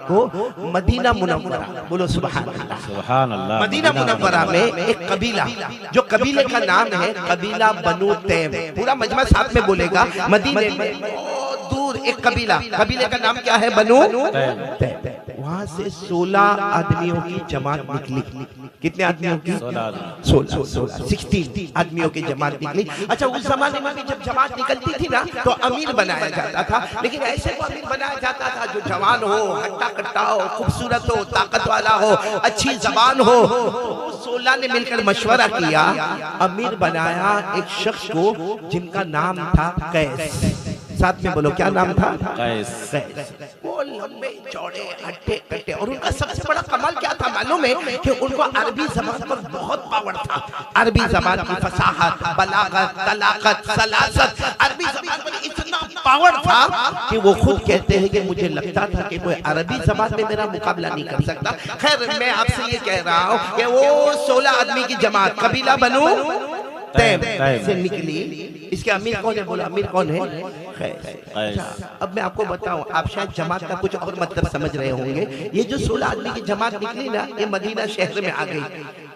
को Medina Munawwara, बोलो सुभान अल्लाह, सुभान अल्लाह। मदीना मुनव्वरा में एक कबीला, जो कबीले का नाम है कबीला बनु तैम, पूरा मजमा साथ में बोलेगा, मदीने में बहुत दूर एक कबीला, कबीले का नाम क्या है? बनु तैम। वहां से 16 आदमियों की जमात निकली। कितने आदमियों की? 16 आदमियों की जमात निकली। अच्छा, उस जमाने में भी जब जमात निकलती थी ना तो अमीर बनाया जाता था, लेकिन ऐसे को अमीर बनाया जाता था जो जवान हो, हट्टा कट्टा हो, खूबसूरत हो, ताकत वाला हो, अच्छी जबान हो। तो 16 ने मिलकर मशवरा किया, अमीर बनाया एक शख्स को जिनका नाम था कैस। साथ में बोलो, क्या नाम था? कैस। वो लंबे चौड़े हट्टे कट्टे, और उनका सबसे बड़ा कमाल क्या था मालूम है? कि उनको अरबी जबान पर बहुत पावर था। अरबी जबान की फसाहत, बलागत, तलाकत, सलासत, अरबी जबान पर इतना पावर था कि वो खुद कहते हैं कि मुझे लगता था कि कोई अरबी जबान में मेरा मुकाबला नहीं कर सकता। खैर, मैं आपसे ये कह रहा हूँ कि वो 16 आदमी की जमात कबीला बनु तैम से निकली। इसके अमीर कौन है? बोला, अमीर कौन है? अच्छा, अब मैं आपको बताऊं, आप शायद जमात का कुछ और मतलब समझ रहे होंगे। ये जो 16 आदमी की जमात निकली ना, ये मदीना शहर में आ गई।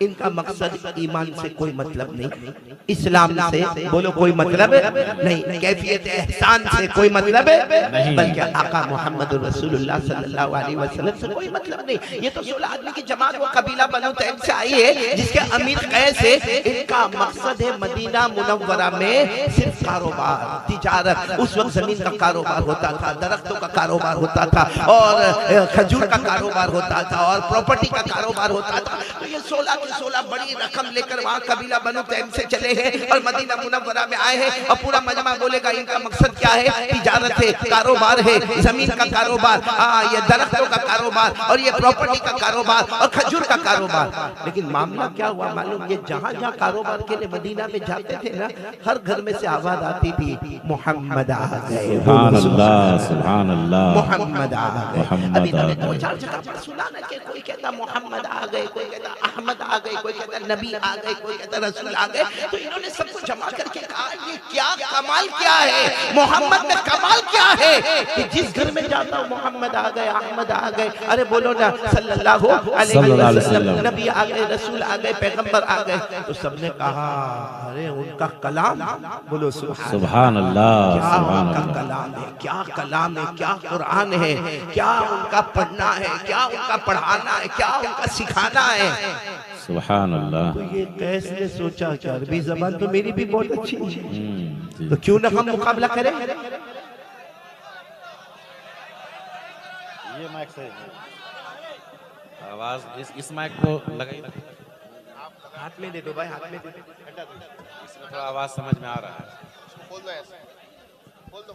इनका मकसद ईमान से कोई मतलब नहीं, इस्लाम से बोलो कोई मतलब नहीं, कैफियत एहसान से कोई मतलब नहीं, बल्कि आका मोहम्मद रसूलुल्लाह सल्लल्लाहु अलैहि वसल्लम से कोई मतलब नहीं। ये तो 16 आदमी की जमात वो कबीला बनु तैम से आई है, जिसके अमीर कैस है। इनका मकसद है मदीना मुनव्वरा में सिर्फ कारोबार, तिजारत। उस वक्त जमीन का कारोबार होता था, दरख्तों का कारोबार होता था, और खजूर का कारोबार होता था, और प्रॉपर्टी का कारोबार होता था। तो ये 16 बड़ी रकम लेकर वहाँ कबीला बनु तैम से चले हैं और मदीना मुनव्वरा में आए हैं। और पूरा मजमा बोलेगा इनका मकसद क्या है? तिजारत है, कारोबार है, जमीन का कारोबार, ये दरख्तों का कारोबार, और ये प्रॉपर्टी का कारोबार, और खजूर का कारोबार। लेकिन मामला क्या हुआ मालूम? ये जहाँ जहाँ कारोबार के लिए मदीना में जाते थे ना, हर घर में से आवाज आती थी, मोहम्मद आ गए, सुभान अल्लाह, सुभान अल्लाह, मोहम्मद आ गए। अभी मैंने 2-4 जगह पर सुना ना कि कोई कहता मोहम्मद आ गए, कोई कहता अहमद आ गए, कोई कहता नबी आ गए, कोई कहता रसूल आ गए। तो इन्होंने सबको जमा करके कहा, ये क्या कमाल क्या है? मोहम्मद में कमाल क्या है कि जिस घर में जाता हूँ मोहम्मद आ गए, अहमद आ गए। अरे बोलो ना सल्लल्लाहु अलैहि वसल्लम, नबी आ गए, रसूल आ गए, पैगंबर आ गए। तो सबने कहा, अरे उनका कलाम, बोलो सुभान अल्लाह, क्या उनका कलाम है, क्या कलाम है, क्या कुरान है, क्या उनका पढ़ना है, क्या उनका पढ़ाना है, क्या उनका सिखाना है। सुभान अल्लाह। तो ये कैसे सोचा कि अरबी जबान तो मेरी भी बहुत अच्छी है, तो क्यों ना हम मुकाबला करें। ये माइक सही है, आवाज इस माइक को लगाइए, हाथ में दे दो भाई, हाथ में दे दो, इसमें थोड़ा आवाज समझ में आ रहा है। बोल दो ऐसे, बोल दो।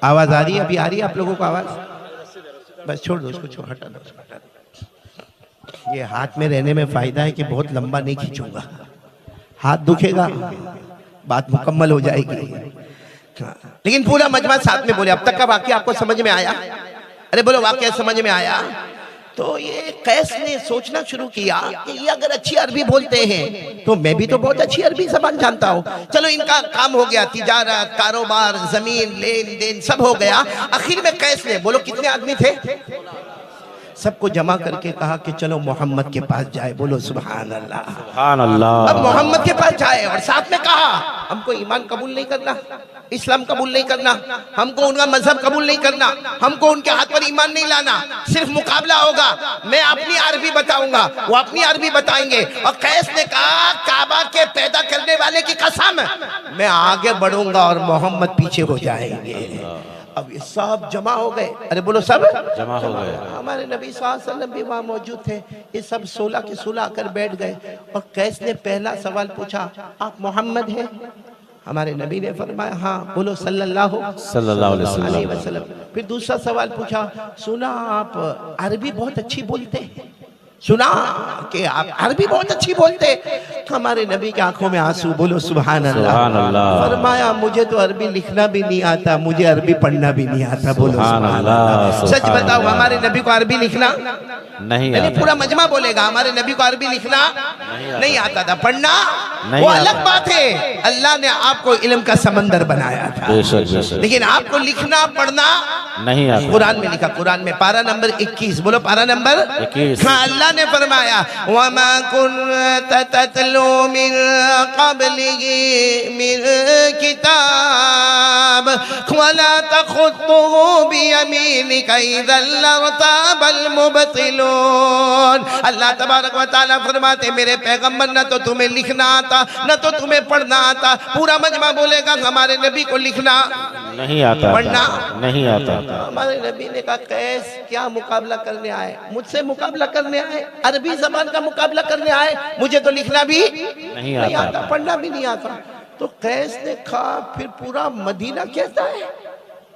आवाज आ रही है? अभी आ रही है आप लोगों को आवाज? बस छोड़ दो उसको, छोड़, हटा दो। ये हाथ में रहने में फायदा है कि बहुत लंबा नहीं खींचूंगा, हाथ दुखेगा, बात मुकम्मल हो जाएगी। लेकिन पूरा मजमा साथ में बोले। अब तक का वाकया आपको समझ में आया? अरे बोलो, वाकया समझ में आया? तो ये कैस ने सोचना शुरू किया कि ये अगर अच्छी अरबी बोलते हैं तो मैं भी तो बहुत अच्छी अरबी जबान जानता हूँ। चलो, इनका काम हो गया, तिजारत, कारोबार, जमीन, लेन देन सब हो गया। आखिर में कैस ने, बोलो कितने आदमी थे? सबको जमा करके कहा कि चलो मोहम्मद के पास जाए, बोलो सुभान अल्लाह, सुभान अल्लाह। अब मोहम्मद के पास जाए और साथ में कहा, हमको ईमान कबूल नहीं करना, इस्लाम कबूल नहीं करना, हमको उनका मजहब कबूल नहीं करना, हमको उनके हाथ पर ईमान नहीं लाना, सिर्फ मुकाबला होगा। मैं अपनी अरबी बताऊंगा, वो अपनी अरबी बताएंगे। और कैस ने कहा, काबा के पैदा करने वाले की कसम, मैं आगे बढ़ूंगा और मोहम्मद पीछे हो जाएंगे। अब ये सब जमा हो गए। अरे बोलो, सब जमा हो गए। हमारे नबी सल्लल्लाहु अलैहि वसल्लम भी वहाँ मौजूद थे। ये सब 16 के 16 आकर बैठ गए और कैस ने पहला सवाल पूछा, आप मोहम्मद हैं? हमारे नबी ने फरमाया, हाँ। बोलो सल्लल्लाहु अलैहि वसल्लम। फिर दूसरा सवाल पूछा, सुना आप अरबी बहुत अच्छी बोलते हैं, सुना कि आप अरबी बहुत अच्छी बोलते। हमारे नबी की आंखों में आंसू, बोलो सुभान सुभान अल्लाह। अल्लाह। फरमाया मुझे तो अरबी लिखना भी नहीं आता, मुझे अरबी पढ़ना भी नहीं आता, बोलो सुभान सुभान अल्लाह, अल्लाह। सच सुभान बताओ, अल्लाह। हमारे नबी को अरबी लिखना नहीं यानी आता। पूरा मजमा बोलेगा हमारे नबी को अरबी लिखना नहीं आता था, पढ़ना नहीं वो आता। अलग बात है। अल्लाह ने आपको इल्म का समंदर बनाया था, बेशक बेशक। लेकिन आपको लिखना पढ़ना नहीं आता। कुरान में लिखा, कुरान में पारा नंबर 21, बोलो पारा नंबर 21। हाँ, अल्लाह ने फरमाया वमा कुन्त ततलू मिन क़ब्लिही मिन किताब वला तख़ुत्तुहु बियमीनिका इज़न लर्ताबल मुबतिलून। अल्लाह तबारक व तआला फरमाते मेरे पैगंबर न तो तुम्हें लिखना आता न तो तुम्हें पढ़ना आता। पूरा मजमा बोलेगा हमारे नबी को लिखना नहीं आता। पढ़ना नहीं आता। हमारे नबी ने कहा कैस क्या मुकाबला करने आए, मुझसे मुकाबला करने आए, अरबी जबान का मुकाबला करने आए, मुझे तो लिखना भी नहीं नहीं आता। आता, पढ़ना भी नहीं आता। तो कैस ने कहा फिर पूरा मदीना कहता है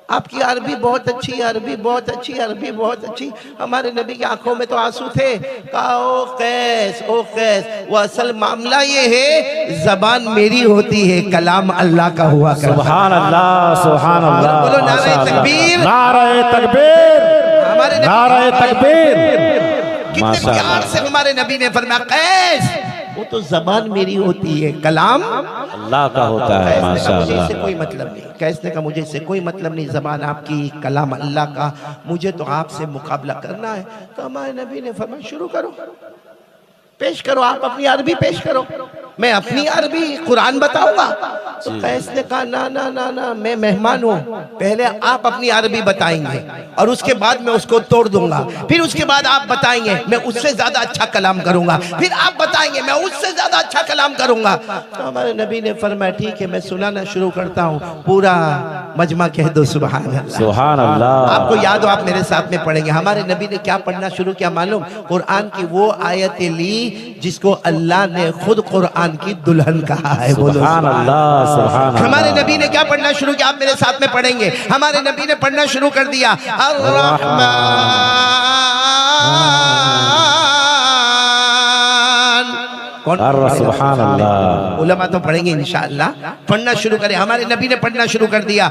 आपकी अरबी बहुत अच्छी, अरबी बहुत अच्छी, अरबी बहुत अच्छी। हमारे नबी की आंखों में तो आंसू थे। कहा ओ कैस, ओ कैस, वो असल मामला ये है जबान मेरी होती है, कलाम अल्लाह का हुआ करता है। सुभान अल्लाह, सुभान अल्लाह। बोलो नारे तकबीर, नारे तकबीर, हमारे नारे तकबीर। कितने माशा प्यार अल्लाह। से हमारे नबी ने फरमाया कैस वो तो जबान मेरी होती है, कलाम अल्लाह का होता है। कैस ने माशा कहा मुझे अल्लाह। इससे कोई मतलब नहीं, कैस ने कहा मुझे इससे कोई मतलब नहीं, जबान आपकी, कलाम अल्लाह का, मुझे तो आपसे मुकाबला करना है। तो हमारे नबी ने फरमाया शुरू करो, पेश करो, आप अपनी अरबी पेश करो, मैं अपनी अरबी कुरान बताऊंगा। तो कैस ने कहा ना ना ना ना, मैं मेहमान हूँ, पहले आप अपनी अरबी बताएंगे और उसके बाद मैं उसको तोड़ दूंगा, फिर उसके बाद आप बताएंगे मैं उससे ज्यादा अच्छा कलाम करूंगा, फिर आप बताएंगे मैं उससे ज्यादा अच्छा कलाम करूंगा। तो हमारे नबी ने फरमाया ठीक है मैं सुनाना शुरू करता हूँ, पूरा मजमा कह दो सुभान अल्लाह। सुभान अल्लाह। आपको याद हो आप मेरे साथ में पढ़ेंगे। हमारे नबी ने क्या पढ़ना शुरू किया मालूम? कुरान की वो आयतें ली जिसको अल्लाह ने खुद कुरान की दुल्हन कहा है, बोलो सुभान अल्लाह, सुभान अल्लाह। हमारे नबी ने क्या पढ़ना शुरू किया, आप मेरे साथ में पढ़ेंगे। हमारे नबी ने पढ़ना शुरू कर दिया कौन? सुभान अल्लाह। उलमा तो पढ़ेंगे इंशाअल्लाह। पढ़ना शुरू करें। हमारे नबी ने पढ़ना शुरू कर दिया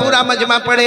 पूरा मजमा पढ़े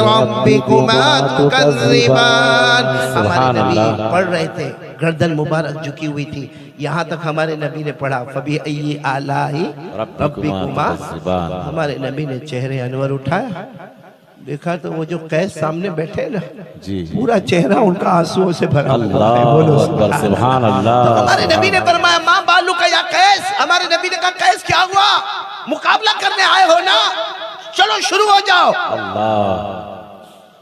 रब्बिकुमा तुकज़्ज़िबान। हमारे नबी पढ़ रहे थे, गर्दन मुबारक झुकी हुई थी, यहाँ तक हमारे नबी ने पढ़ा फबिअय्यि आलाइ रब्बिकुमा। हमारे नबी ने चेहरे अनवर उठाया, देखा तो वो जो कैस सामने बैठे ना जी, पूरा चेहरा उनका आंसुओं से भरा हुआ है। बोलो अल्लाह, सुभान अल्लाह। तो हमारे नबी ने फरमाया माँ बालू का या कैस। हमारे नबी ने कहा कैस क्या हुआ, मुकाबला करने आए हो ना, चलो शुरू हो जाओ। अल्लाह।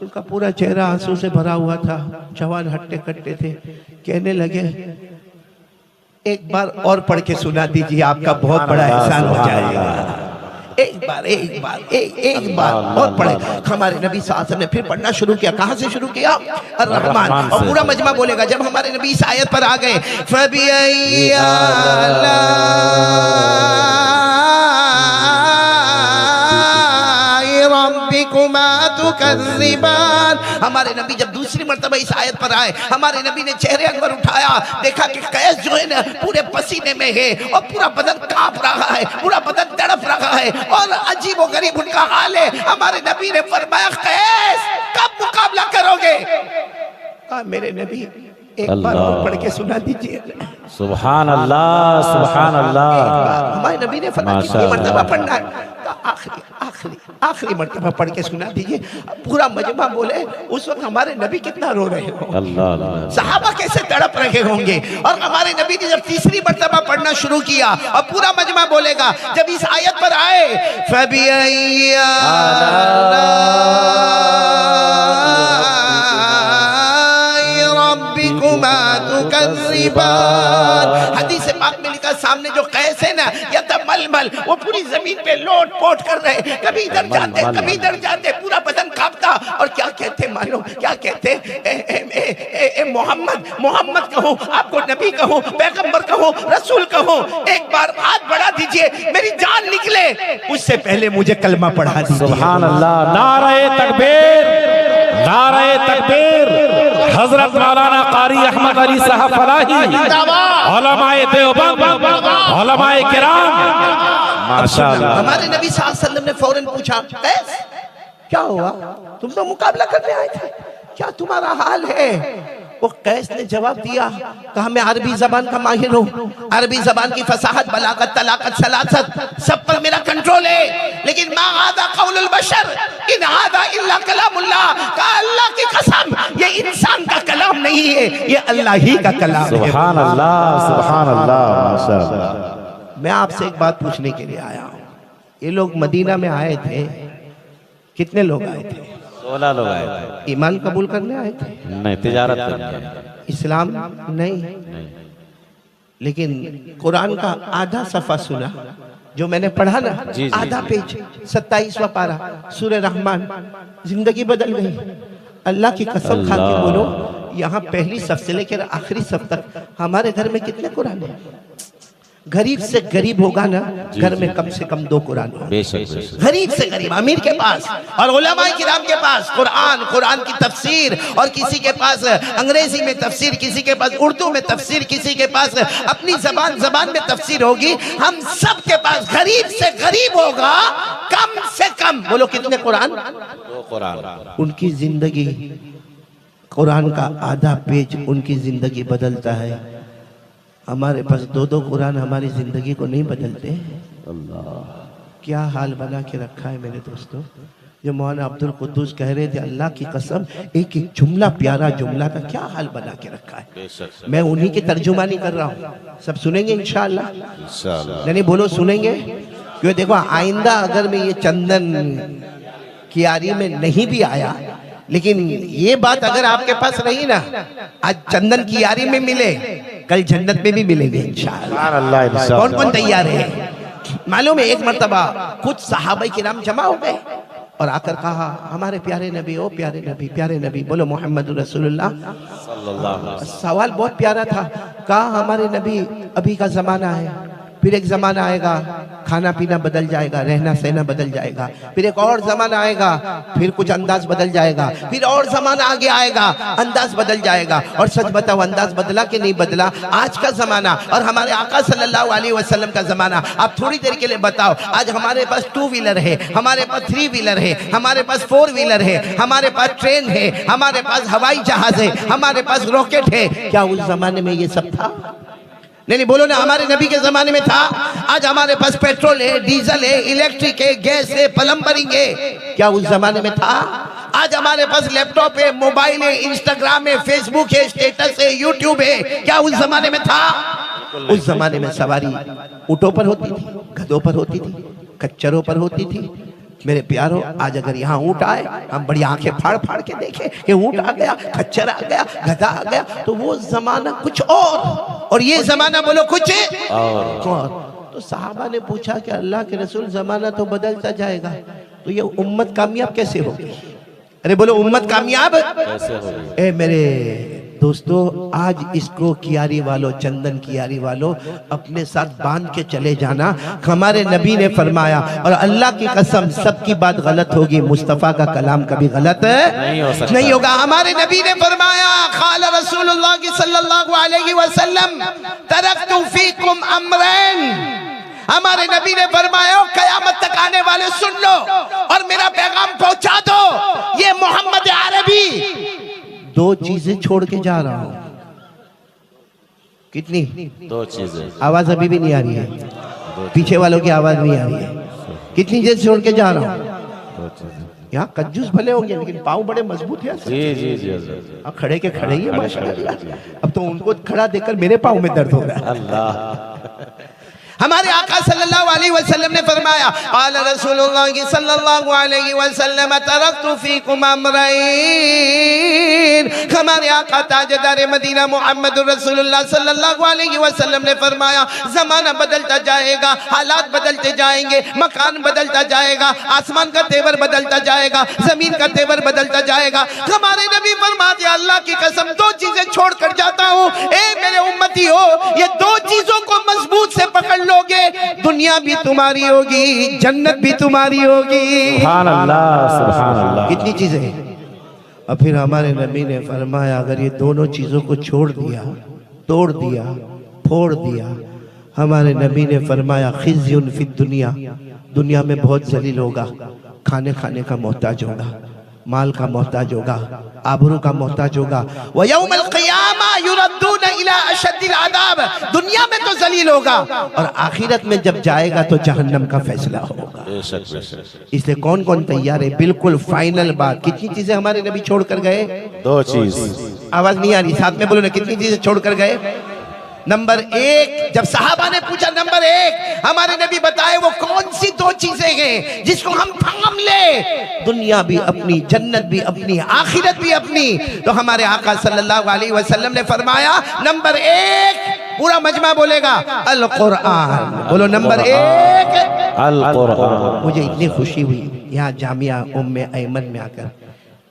उनका पूरा चेहरा आंसू से भरा हुआ था, जवान हट्टे कट्टे थे, कहने लगे एक बार और पढ़ के सुना दीजिए, आपका बहुत बड़ा एहसान हो जाएगा। एक बार और पढ़े। हमारे नबी साहब ने फिर पढ़ना शुरू किया। कहाँ से शुरू किया? अर्रहमान। और पूरा मजमा बोलेगा। जब हमारे नबी इस आयत पर आ गए फबिअय्यि आलाइ रब्बिकुमा तुकज़्ज़िबान। हमारे नबी जब दूसरी मर्तबा इस आयत पर आए, हमारे नबी ने चेहरे अनवर उठाया, देखा कि कैस जो है ना पूरे पसीने में है और पूरा बदन कांप रहा है, पूरा बदन तड़प रहा है और अजीब व गरीब उनका हाल है। हमारे नबी ने फरमाया कैस कब मुकाबला करोगे? मेरे नबी एक बार और पढ़ के सुना दीजिए। सुभान अल्लाह, सुभान अल्लाह। हमारे नबी ने फरमाया कितनी मर्तबा पढ़ना है? आखिरी आखिरी मर्तबा पढ़ के सुना दीजिए। पूरा मजमा बोले उस वक्त हमारे नबी कितना रो रहे हो, अल्लाह अल्लाह। सहाबा कैसे तड़प रहे होंगे। और हमारे नबी ने जब तीसरी मर्तबा पढ़ना शुरू किया और पूरा मजमा बोलेगा, जब इस आयत पर आए हदीस पाक में लिखा, सामने जो कैस है ना या तो मलमल, वो पूरी जमीन पे लोट पोट कर रहे, कभी इधर जाते कभी इधर जाते, पूरा बदन कांपता। और क्या कहते मालूम, क्या कहते, मोहम्मद मोहम्मद कहो, आपको नबी कहो, पैगंबर कहो, रसूल कहो, एक बार हाथ बढ़ा दीजिए, मेरी जान निकले उससे पहले मुझे कलमा पढ़ा दीजिए। सुभान अल्लाह। नारे तकबीर, नारे तकबीर। हजरत मौलाना कारी अहमद अली साहब फलाही, उलमाए देवबंद, उलमाए किराम, माशाअल्लाह। हमारे नबी सल्लल्लाहु अलैहि वसल्लम ने फौरन पूछा, कैस क्या हुआ, तुम तो मुकाबला करने आए थे, क्या तुम्हारा हाल है? वो कैस ने जवाब दिया, कहा मैं अरबी जबान का माहिर हूँ, अरबी जबान की फसाहत, बलागत, तलाकत, सलासत सब पर मेरा कंट्रोल है, लेकिन मा हादा कौलुल बशर इन हादा इल्ला कलामुल्लाह, का अल्लाह की कसम ये इंसान का कलाम नहीं है, ये अल्लाह ही का कलाम है। सुभान अल्लाह, सुभान अल्लाह, माशाअल्लाह। मैं आपसे एक बात पूछने के लिए आया हूँ, ये लोग मदीना में आए थे, कितने लोग आए थे? 16 लोग आए थे। ईमान कबूल करने आए थे? नहीं, तिजारत करने। इस्लाम नहीं। लेकिन कुरान का आधा सफा सुना जो मैंने पढ़ा ना, आधा पेज, 27वां पारा, सूरह रहमान, जिंदगी बदल गई। अल्लाह की कसम खा के बोलो, यहाँ पहली सफ से लेकर आखिरी सफ तक हमारे घर में कितने कुरान है? गरीब से गरीब होगा ना, घर में कम से कम 2 कुरान हो। गरीब से गरीब, अमीर के पास और उलमाए किराम के पास कुरान, कुरान की तफसीर, और किसी के पास अंग्रेजी में तफसीर, किसी के पास उर्दू में तफसीर, किसी के पास अपनी जबान में तफसीर होगी। हम सब के पास गरीब से गरीब होगा कम से कम, बोलो कितने कुरान? 2 कुरान। उनकी जिंदगी, कुरान का आधा पेज उनकी जिंदगी बदलता है। हमारे पास 2-2 कुरान हमारी जिंदगी को नहीं बदलते। अल्लाह, क्या हाल बना के रखा है मेरे दोस्तों। जो मौलाना अब्दुल कुद्दूस कह रहे थे, अल्लाह की कसम एक एक जुमला, प्यारा जुमला का क्या हाल बना के रखा है। मैं उन्हीं की तर्जुमानी कर रहा हूँ, सब सुनेंगे इंशाअल्लाह। नहीं बोलो सुनेंगे, क्यों देखो आइंदा अगर मैं ये चंदन कियारी में नहीं भी आया, लेकिन ये बात अगर आपके पास रही ना, आज चंदन कियारी में मिले, कल जन्नत में भी मिलेंगे इंशाअल्लाह। कौन कौन तैयार है? मालूम है, एक मर्तबा कुछ सहाबाई किराम जमा हो गए और आकर कहा, हमारे प्यारे नबी, ओ प्यारे नबी, प्यारे नबी, बोलो मोहम्मद रसूलुल्लाह सल्लल्लाहु अलैहि वसल्लम। सवाल बहुत प्यारा था। कहा हमारे नबी, अभी का जमाना है, फिर एक जमाना आएगा खाना पीना बदल जाएगा, रहना सहना बदल जाएगा, फिर एक और जमाना आएगा, फिर कुछ अंदाज बदल जाएगा, फिर और जमाना आगे आएगा, अंदाज बदल जाएगा। और सच बताओ, अंदाज बदला कि नहीं बदला? आज का जमाना और हमारे आका सल्लल्लाहु अलैहि वसल्लम का जमाना, आप थोड़ी देर के लिए बताओ, आज हमारे पास 2 व्हीलर है, हमारे पास 3 व्हीलर है, हमारे पास 4 व्हीलर है, हमारे पास ट्रेन है, हमारे पास हवाई जहाज है, हमारे पास रॉकेट है। क्या उस जमाने में ये सब था? नहीं बोलो ना, हमारे नबी के जमाने में था। आज हमारे पास पेट्रोल है, डीजल है, इलेक्ट्रिक है, गैस है, प्लम्बरिंग है। क्या उस जमाने में था? आज हमारे पास लैपटॉप है, मोबाइल है, इंस्टाग्राम है, फेसबुक है, स्टेटस है, यूट्यूब है। क्या उस जमाने में था? उस जमाने में सवारी ऊँटों पर होती थी, गधों पर होती थी, खच्चरों पर होती थी। मेरे प्यारों, आज अगर यहाँ ऊँट आए, हम बड़ी आंखें फाड़ फाड़ के देखें कि ऊँट आ गया, खच्चर आ गया, गधा आ गया, तो वो जमाना कुछ और ये जमाना बोलो कुछ और। तो साहबा ने पूछा कि अल्लाह के रसूल, जमाना तो बदलता जाएगा, तो ये उम्मत कामयाब कैसे होगी? अरे बोलो उम्मत कामयाब कैसे होगी? ए मेरे दोस्तों, आज इसको कियारी वालों, चंदन कियारी वालों, अपने साथ बांध के चले जाना। हमारे नबी ने फरमाया, और अल्लाह की कसम सबकी बात गलत होगी, मुस्तफ़ा का कलाम कभी गलत नहीं होगा। हमारे नबी ने फरमाया, क़ाल रसूलुल्लाह सल्लल्लाहु अलैहि वसल्लम, तरक्तु फीकुम अमरैन। हमारे नबी ने फरमाया, कयामत तक आने वाले सुन लो और मेरा पैगाम पहुंचा दो। ये मोहम्मद अरबी 2 चीजें छोड़ के जा रहा हूं। कितनी? 2 चीजें। आवाज अभी भी नहीं आ रही है, पीछे वालों की आवाज नहीं आ रही है। कितनी चीजें छोड़ के जा रहा हूं? दो चीजें। यहाँ कंजूस भले होंगे लेकिन पाँव बड़े मजबूत है। जी जी जी हजरत। अब खड़े के खड़े ही है माशाल्लाह। अब तो उनको खड़ा देखकर मेरे पाँव में दर्द हो रहा है। अल्लाह। हमारे आका सल्लल्लाहु अलैहि वसल्लम ने फरमाया, क़ाल रसूलुल्लाह सल्लल्लाहु अलैहि वसल्लम तरक्तु फीकुम अमरैन। हमारे आका ताजदार मदीना मोहम्मद रसूलुल्लाह सल्लल्लाहु अलैहि वसल्लम ने फरमाया, जमाना बदलता जाएगा, हालात बदलते जाएंगे, मकान बदलता जाएगा, आसमान का तेवर बदलता जाएगा, जमीन का तेवर बदलता जाएगा। हमारे नबी फरमाते, अल्लाह की कसम दो चीजें छोड़ कर जाता हूँ, ए मेरे उम्मती हो, ये दो चीजों को मजबूत से पकड़ लोगे, दुनिया भी तुम्हारी होगी, जन्नत भी तुम्हारी होगी। सुभान अल्लाह, सुभान अल्लाह। कितनी चीजें। और फिर हमारे नबी ने फरमाया, अगर ये दोनों चीजों को छोड़ दिया, तोड़ दिया, फोड़ दिया, हमारे नबी ने फरमाया, खिज़्युन फिद दुनिया, दुनिया में बहुत जलील होगा, खाने का मोहताज होगा, माल का मोहताज होगा, आबरू का मोहताज होगा। व यौमल क़ियामा युरद्दून इला अशद्दिल अज़ाब, दुनिया में तो जलील होगा और आखिरत में जब जाएगा तो जहन्नम का फैसला होगा। बेशक बेशक। इसलिए कौन कौन तैयार है? बिल्कुल फाइनल बात। कितनी चीजें हमारे नबी छोड़ कर गए? दो चीज। आवाज नहीं आ रही, साथ में बोलो ना, कितनी चीजें छोड़ कर गए? नंबर एक, जब सहाबा ने पूछा नंबर एक, हमारे नबी बताए वो कौन सी दो चीजें हैं जिसको हम थाम ले, दुनिया भी अपनी, जन्नत भी अपनी, आखिरत भी अपनी। तो हमारे आका सल्लल्लाहु अलैहि वसल्लम ने फरमाया, नंबर एक, पूरा मजमा बोलेगा, अल कुरान। बोलो नंबर एक, अल कुरान। मुझे इतनी खुशी हुई यहाँ जामिया उम्मे ऐमन में आकर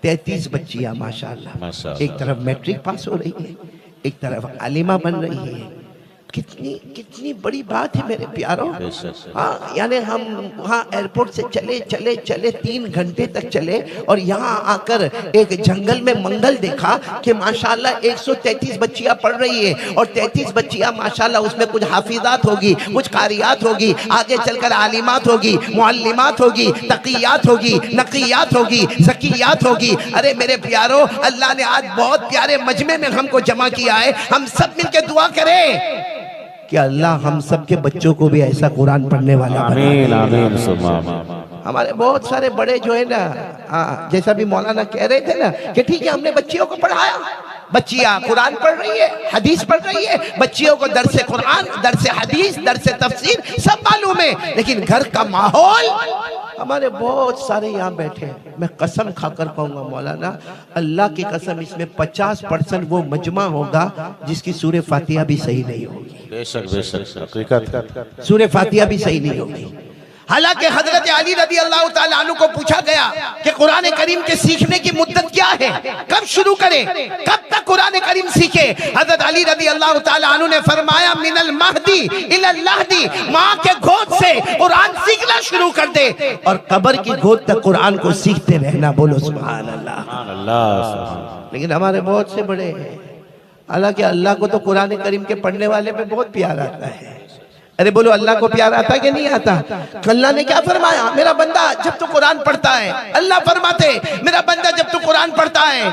33 बच्चियां माशाअल्लाह, माशाअल्लाह। एक तरफ मैट्रिक पास हो रही है, एक तरफ आलिमा बन रही है। कितनी कितनी बड़ी बात है मेरे प्यारों। हाँ, यानी हम वहाँ एयरपोर्ट से चले 3 घंटे तक चले और यहाँ आकर एक जंगल में मंगल देखा कि माशाल्लाह 133 बच्चियाँ पढ़ रही है और 33 बच्चियाँ माशाल्लाह, उसमें कुछ हाफिजात होगी, कुछ कारियात होगी, आगे चलकर आलिमात होगी, मुअल्लिमात होगी, तकियात होगी, नकियात होगी, ज़कियात होगी। अरे मेरे प्यारों, अल्लाह ने आज बहुत प्यारे मजमे में हमको जमा किया है। हम सब मिलकर दुआ करें कि अल्लाह हम सब के बच्चों को भी ऐसा कुरान पढ़ने वाला आमीन आमीन सुमा। हमारे बहुत सारे बड़े जो है ना, जैसा भी मौलाना कह रहे थे ना कि ठीक है हमने बच्चियों को पढ़ाया, बच्चियां कुरान पढ़ रही है, हदीस पढ़ रही है, बच्चियों को दरसे कुरान, दरसे हदीस, दरसे तफसीर सब मालूम है, लेकिन घर का माहौल, हमारे बहुत सारे यहाँ बैठे हैं, मैं कसम खाकर कहूंगा मौलाना, अल्लाह की कसम, इसमें 50% वो मजमा होगा जिसकी सूरह फातिहा भी सही नहीं होगी। बेशक बेशक, हकीकत। सूरह फातिहा भी सही नहीं होगी। हालांकि हजरत अली रज़ी अल्लाह ताला अन्हु को पूछा गया कि कुरान करीम के सीखने की मुद्दत क्या है, कब शुरू करें, कब तक कुरान करीम सीखे? हजरत अली रज़ी अल्लाह ताला अन्हु ने फरमाया, मिनल महदी इलल लहदी, माँ के गोद से कुरान सीखना शुरू कर दे और कब्र की गोद तक कुरान को सीखते रहना। बोलो सुभान अल्लाह। लेकिन हमारे बहुत से बड़े हैं, हालांकि अल्लाह को तो कुरान करीम के पढ़ने वाले पे बहुत प्यार आता है। अरे बोलो, अल्लाह को प्यार आता है कि नहीं आता? अल्लाह ने क्या फरमाया, मेरा बंदा जब तू कुरान पढ़ता है, अल्लाह फरमाते मेरा बंदा जब तू कुरान पढ़ता है,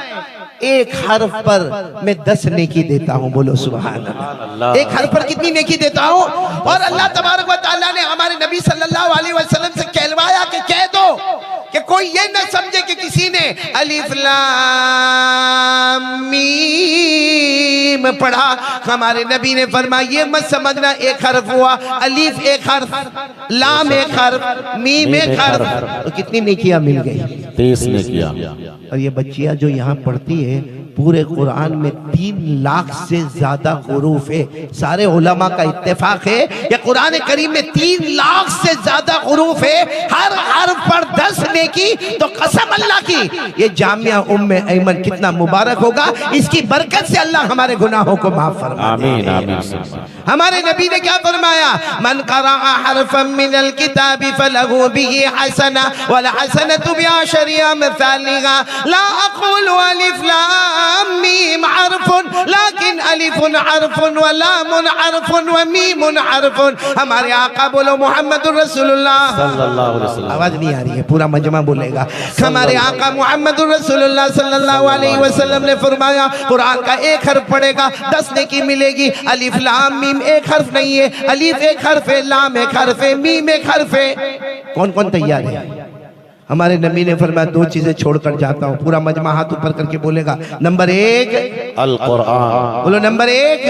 एक हर्फ पर मैं 10 नेकी देता हूँ। बोलो सुभान अल्लाह। एक हर्फ पर कितनी नेकी देता हूँ? और अल्लाह तबारक व तआला ने हमारे नबी सल्लल्लाहु अलैहि वसल्लम से कहलवाया कि कह दो कि कोई ये न समझे कि किसी ने अलिफ लाम मीम पढ़ा। हमारे नबी ने फरमाया, ये मत समझना एक हर्फ हुआ, अलिफ एक हर्फ, लाम एक हर्फ, मीम एक हर्फ, तो कितनी नेकियां मिल गई? 30 नेकियां। और ये बच्चियां जो यहाँ पढ़ती है, पूरे कुरान में 3 लाख से ज्यादा हुरूफ है। सारे उलमा का इत्तेफाक है कि कुरान करीम में 3 लाख से ज्यादा हुरूफ है, हर हर्फ पर 10 नेकी। तो कसम अल्लाह की, ये जामिया उम्मे ऐमन कितना मुबारक होगा, इसकी बरकत से अल्लाह हमारे गुनाहों को माफ फरमाए। आमीन आमीन। हमारे नबी ने क्या फरमाया, मन क़रअ हरफन मिनल किताबि फलहु बिही हसना वल हसनतु बिअशरि अमसालिहा ला अक़ूलु अलिफ लाम मीम हरफुन लेकिन अलिफुन हरफुन व लामुन हरफुन व मीमुन हरफुन। हमारे आका बोलो मोहम्मदुर रसूलुल्लाह सल्लल्लाहु अलैहि वसल्लम। आवाज नहीं आ रही है, पूरा मजमा बोलेगा। हमारे आका मोहम्मदुर रसूलुल्लाह सल्लल्लाहु अलैहि वसल्लम ने फरमाया, कुरान का एक हर्फ पढ़ेगा 10 नेकी मिलेगी। अलिफ लाम मीम एक हर्फ नहीं है, अलिफ एक हर्फ है, लाम एक हर्फ है, मीम एक हर्फ है। कौन कौन तैयार है? हमारे नबी ने फरमाया 2 चीजें छोड़कर जाता हूँ। पूरा मजमा हाथ ऊपर करके बोलेगा, नंबर 1 अल कुरान। बोलो नंबर 1।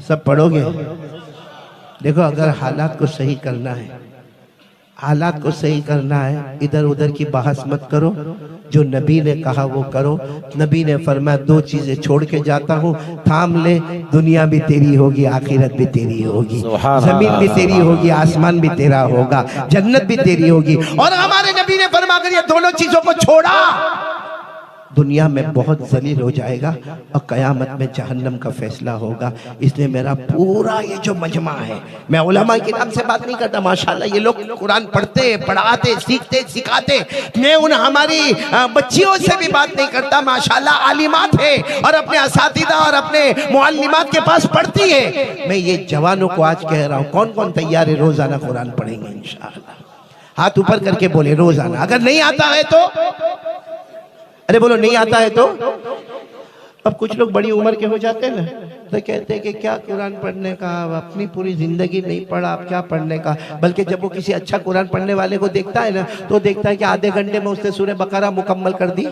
सब पढ़ोगे? देखो, अगर हालात को सही करना है, हालात को सही करना है, इधर उधर की बहस मत करो, जो नबी ने कहा वो करो। नबी ने फरमाया 2 चीजें छोड़ के जाता हूँ, थाम ले, दुनिया भी तेरी होगी, आखिरत भी तेरी होगी, जमीन भी तेरी होगी, आसमान भी तेरा होगा, जन्नत भी तेरी होगी। और हमारे नबी ने फरमाया अगर ये दोनों चीजों को छोड़ा, दुनिया में बहुत जलील हो जाएगा और कयामत में जहन्नम का फैसला होगा। इसलिए मेरा पूरा ये जो मजमा है, मैं उलमा के नाम से बात नहीं करता, माशाल्लाह ये लोग कुरान पढ़ते, पढ़ाते, सीखते, सिखाते। मैं उन हमारी बच्चियों से भी बात नहीं करता, माशाल्लाह आलिमात है और अपने असातिदा और अपने मुअल्लिमात के पास पढ़ती है। मैं ये जवानों को आज कह रहा हूँ, कौन कौन तैयार है रोजाना कुरान पढ़ेंगे इंशाअल्लाह? हाथ ऊपर करके बोले रोजाना। अगर नहीं आता है तो, अरे बोलो नहीं आता है तो। अब कुछ लोग बड़ी उम्र के हो जाते हैं ना, तो कहते हैं कि क्या कुरान पढ़ने का, अपनी पूरी जिंदगी नहीं पढ़ा, आप क्या पढ़ने का। बल्कि जब वो किसी अच्छा कुरान पढ़ने वाले को देखता है ना, तो देखता है कि आधे घंटे में उसने सूरह बकरा मुकम्मल कर दी।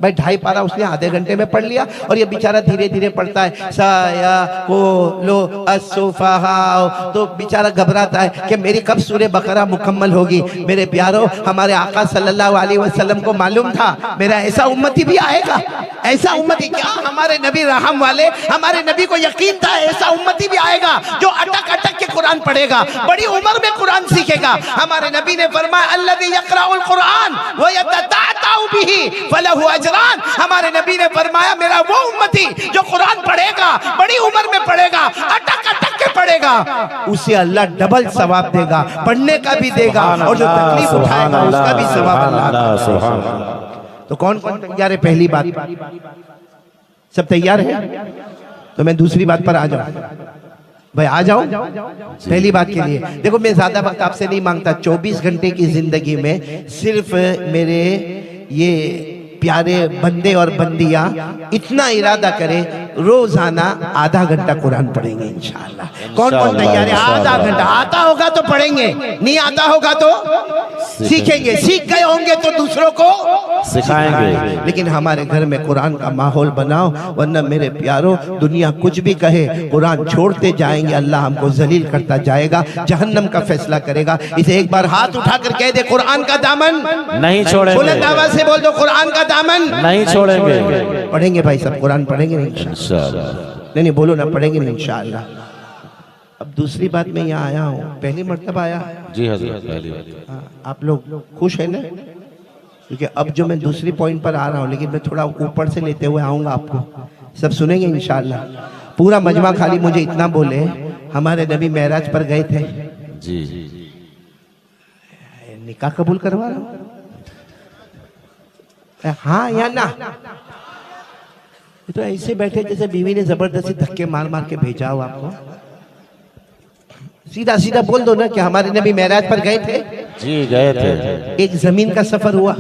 भाई 2.5 पारा उसने आधे घंटे में पढ़ लिया, और ये बेचारा धीरे धीरे पढ़ता है। साया को लो असुफहाओ, तो बेचारा घबराता है कि मेरी कब सूरह बकरा मुकम्मल होगी। मेरे प्यारो, हमारे आका सल्लल्लाहु अलैहि वसल्लम को मालूम था मेरा ऐसा उम्मती भी आएगा, ऐसा उम्मती। क्या हमारे नबी रहम वाले, हमारे नबी को यकीन था ऐसा उम्मती भी आएगा जो अटक अटक के कुरान पढ़ेगा, बड़ी उम्र में कुरान सीखेगा। हमारे नबी ने फरमाया अल्लज़ी यक़राउल कुरान व यतताअतउ बिही फलहु अजरान। हमारे नबी ने फरमाया मेरा वो उम्मती जो कुरान पढ़ेगा, बड़ी उम्र में पढ़ेगा, अटक अटक के पढ़ेगा, उसे अल्लाह डबल सवाब देगा, पढ़ने का भी देगा और जो तकलीफ उठाएगा उसका भी सवाब अल्लाह। तो कौन कौन तैयार है? पहली बात, सब तैयार है? तो मैं दूसरी बात पर आ जाऊं। भाई आ जाऊं पहली बात के लिए। देखो, मैं ज्यादा वक्त आपसे नहीं मांगता। 24 घंटे की जिंदगी में सिर्फ मेरे ये प्यारे बंदे और बंदियां इतना इरादा करें, रोजाना आधा घंटा कुरान पढ़ेंगे इंशाअल्लाह। कौन कौन तैयार है? आधा घंटा। आता होगा तो पढ़ेंगे, नहीं आता होगा तो सीखेंगे, सीख गए होंगे तो दूसरों को सिखाएंगे। लेकिन हमारे घर में कुरान का माहौल बनाओ, वरना मेरे प्यारो दुनिया कुछ भी कहे, कुरान छोड़ते जाएंगे, अल्लाह हमको जलील करता जाएगा, जहन्नम का फैसला करेगा। इसे एक बार हाथ उठाकर कह दे, कुरान का दामन नहीं छोड़ेंगे। बुलंद आवाज से बोल दो, कुरान का दामन नहीं छोड़ेंगे। पढ़ेंगे भाई सब, कुरान पढ़ेंगे नहीं इंशाअल्लाह? नहीं बोलो ना, पढ़ेंगे नहीं इंशाअल्लाह। अब दूसरी बात, मैं यहाँ आया हूँ, पहली मर्तबा आया। जी हज़रत, पहली बात। आप लोग खुश है ना? क्योंकि अब जो मैं दूसरी पॉइंट पर आ रहा हूँ, लेकिन मैं थोड़ा ऊपर से लेते हुए आऊँगा, आपको सब सुनेंगे इंशाअल्लाह। पूरा मजमा खाली मुझे इतना बोले, हमारे नबी मेराज पर गए थे जी, निकाह कबूल करवा रहा हूँ, हाँ या ना? तो ऐसे बैठे जैसे बीवी ने जबरदस्ती धक्के मार मार के भेजा हो आपको। सीधा सीधा बोल दो ना कि हमारे नबी मेराज पर गए थे। जी गए थे। एक जमीन का सफर हुआ,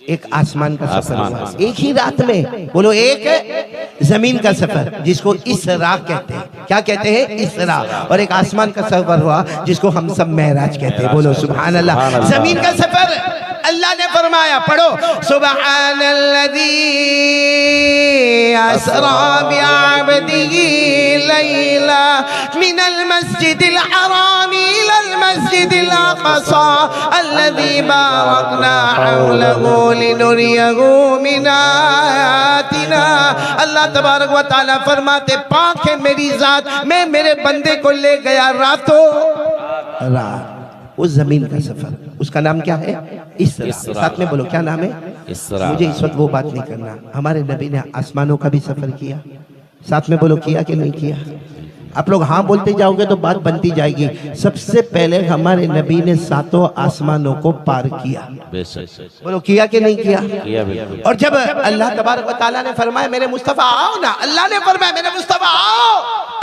एक आसमान का सफर हुआ, एक ही रात में। बोलो, एक जमीन का सफर जिसको इसरा कहते हैं, क्या कहते हैं? इसरा। और एक आसमान का सफर हुआ जिसको हम सब मेराज कहते हैं। बोलो सुभान अल्लाह। जमीन का सफर अल्लाह ने फरमाया, पढ़ो, सुब्हानल्लज़ी असरा बिअब्दिही लैला मिनल मस्जिदिल हरामी इलल मस्जिदिल अक़सा अल्लज़ी बारकना हौलहु लिनुरियहु मिन आयातिना। अल्लाह तबारक व तआला फरमाते, पाक है मेरी जात, मैं मेरे बंदे को ले गया रातों रात। उस जमीन का सफर, उसका नाम क्या है? इसरा। साथ में बोलो, क्या नाम है? इसरा। मुझे इस वक्त वो बात नहीं करना। हमारे नबी ने आसमानों का भी सफर किया, साथ में बोलो, किया कि नहीं किया? आप लोग हाँ बोलते जाओगे तो बात बनती जाएगी। सबसे पहले हमारे नबी ने 7 आसमानों को पार किया। बोलो, किया कि नहीं किया? और जब अल्लाह तबारक व तआला ने फरमाया मेरे मुस्तफा आओ ना, अल्लाह ने फरमाया मेरे मुस्तफा आओ,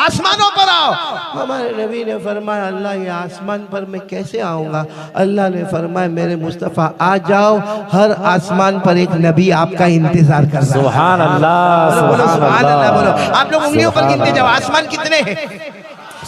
आसमानों पर आओ। हमारे नबी ने फरमाया अल्लाह ये आसमान पर मैं कैसे आऊंगा? अल्लाह ने फरमाया मेरे मुस्तफा आ जाओ, हर आसमान पर एक नबी आपका इंतजार कर रहा है। सुभान अल्लाह, बोलो सुभान अल्लाह। बोलो, आप लोग उंगलियों पर गिनते जाओ, आसमान कितने हैं?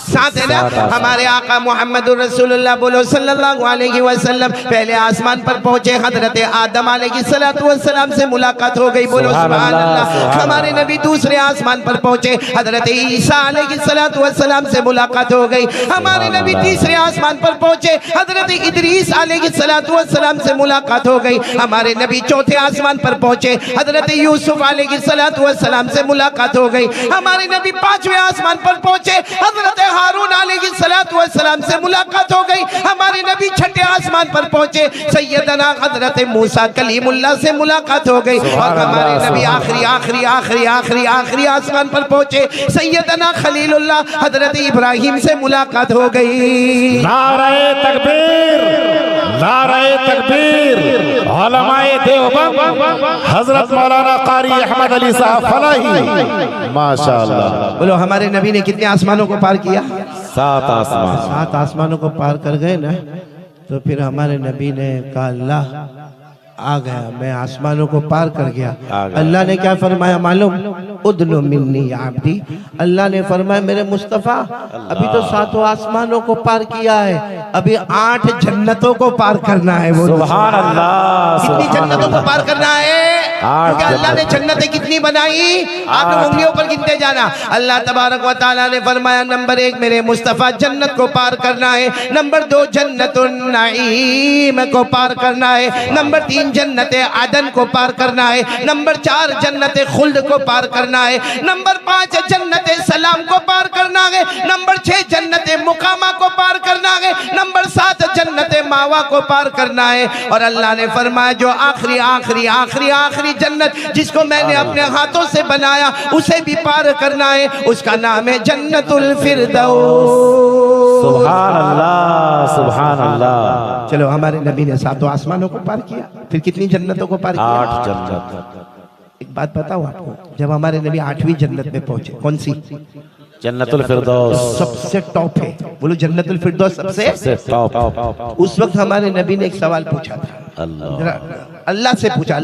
साथ है ना हमारे आका मोहम्मद रसूलुल्लाह बोलो सल्लल्लाहु अलैहि वसल्लम पहले आसमान पर पहुंचे, हजरत आदम अलैहिस्सलातु वस्सलाम से मुलाकात हो गई, बोलो सुभान अल्लाह। हमारे नबी दूसरे आसमान पर पहुंचे, हजरत ईसा अलैहिस्सलातु वस्सलाम से मुलाकात हो गई। हमारे नबी तीसरे आसमान पर पहुंचे, हजरत इदरीस अलैहिस्सलातु वस्सलाम से मुलाकात हो गई। हमारे नबी चौथे आसमान पर पहुंचे, हजरत यूसुफ अलैहिस्सलातु वस्सलाम से मुलाकात हो गई। हमारे नबी पांचवें आसमान पर पहुंचे, हजरत हारून अलैहिस्सलातु वस्सलाम से मुलाकात हो गई। हमारे नबी छठे आसमान पर पहुंचे, सैयदना हजरत मूसा कलीमुल्लाह से मुलाकात हो गई। और हमारे नबी आखिरी आखिरी आखिरी आखिरी आखिरी आसमान पर पहुंचे, सैयदना खलीलुल्लाह हजरत इब्राहिम से मुलाकात हो गई। नारे तकबीर, नारे तकबीर। उलमाए देवबंद हजरत मौलाना कारी अहमद अली साहब फलाही, माशाअल्लाह। बोलो हमारे नबी ने कितने आसमानों को पार किया? 7 आसमान। 7 आसमानों को पार कर गए ना, तो फिर हमारे नबी ने कहा अल्लाह आ गया, मैं आसमानों को पार कर गया। अल्लाह ने क्या फरमाया मालूम? उदनु मिन्नी या अब्दी। अल्लाह ने फरमाया मेरे मुस्तफ़ा अभी तो 7 आसमानों को पार किया है, अभी 8 जन्नतों को पार करना है। वो सुभान अल्लाह। कितनी जन्नतों को पार करना है? क्योंकि अल्लाह ने जन्नतें कितनी बनाई, आप लोग उंगलियों पर गिनते जाना। अल्लाह तबारक व तआला ने फरमाया नंबर 1 मेरे मुस्तफ़ा जन्नत को पार करना है, नंबर 2 जन्नतुन नईम को पार करना है, नंबर 3 जन्नत आदन को पार करना है, नंबर 4 जन्नत खुल्द को पार करना है, नंबर 5 जन्नत सलाम को पार करना है, नंबर 6 जन्नत मुकामा को पार करना है, नंबर 7 जन्नत मावा को पार करना है। और अल्लाह ने फरमाया जो आखिरी आखिरी आखिरी आखिरी जन्नत जिसको मैंने अपने हाथों से बनाया उसे भी पार करना है, उसका नाम है जन्नतुल फिरदौस। सुभान अल्लाह, सुभान अल्लाह। चलो हमारे नबी ने 7 आसमानों को पार किया, फिर कितनी जन्नतों को पार किया? 8 जन्नत। एक बात बताओ आपको, जब हमारे नबी 8वीं जन्नत में पहुंचे, कौन सी? जन्नतुल फिरदौस सबसे टॉप है, बोलो जन्नतुल फिरदौस सबसे टॉप। उस वक्त हमारे नबी ने एक सवाल पूछा था, अल्लाह से पूछा,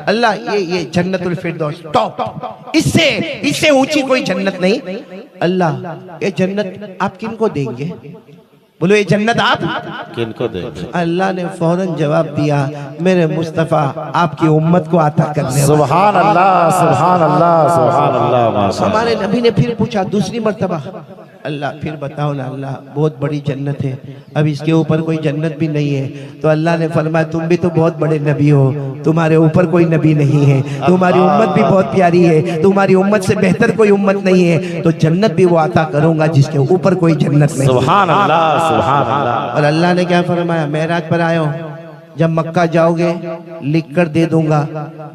अल्लाह ये जन्नतुल फिरदौस टॉप, इससे ऊंची कोई जन्नत नहीं। अल्लाह ये जन्नत आप किनको देंगे? बोलो ये जन्नत आप किनको देंगे? अल्लाह ने फौरन जवाब दिया मेरे मुस्तफ़ा आपकी उम्मत को आता करने। सुभान अल्लाह, सुभान अल्लाह, सुभान अल्लाह, माशाअल्लाह। हमारे नबी ने फिर पूछा दूसरी मर्तबा, अल्लाह फिर बताओ ना अल्लाह, बहुत बड़ी जन्नत है, अब इसके ऊपर कोई जन्नत भी नहीं है। तो अल्लाह ने फरमाया तुम भी तो बहुत बड़े नबी हो, तुम्हारे ऊपर कोई नबी नहीं है, तुम्हारी उम्मत भी बहुत प्यारी है, तुम्हारी उम्मत से बेहतर कोई उम्मत नहीं है, तो जन्नत भी वो आता करूंगा जिसके ऊपर कोई जन्नत नहीं। सुभान अल्लाह, सुभान अल्लाह। और अल्लाह ने क्या फरमाया? मेराज पर आयो, जब मक्का जाओगे लिख कर दे दूंगा,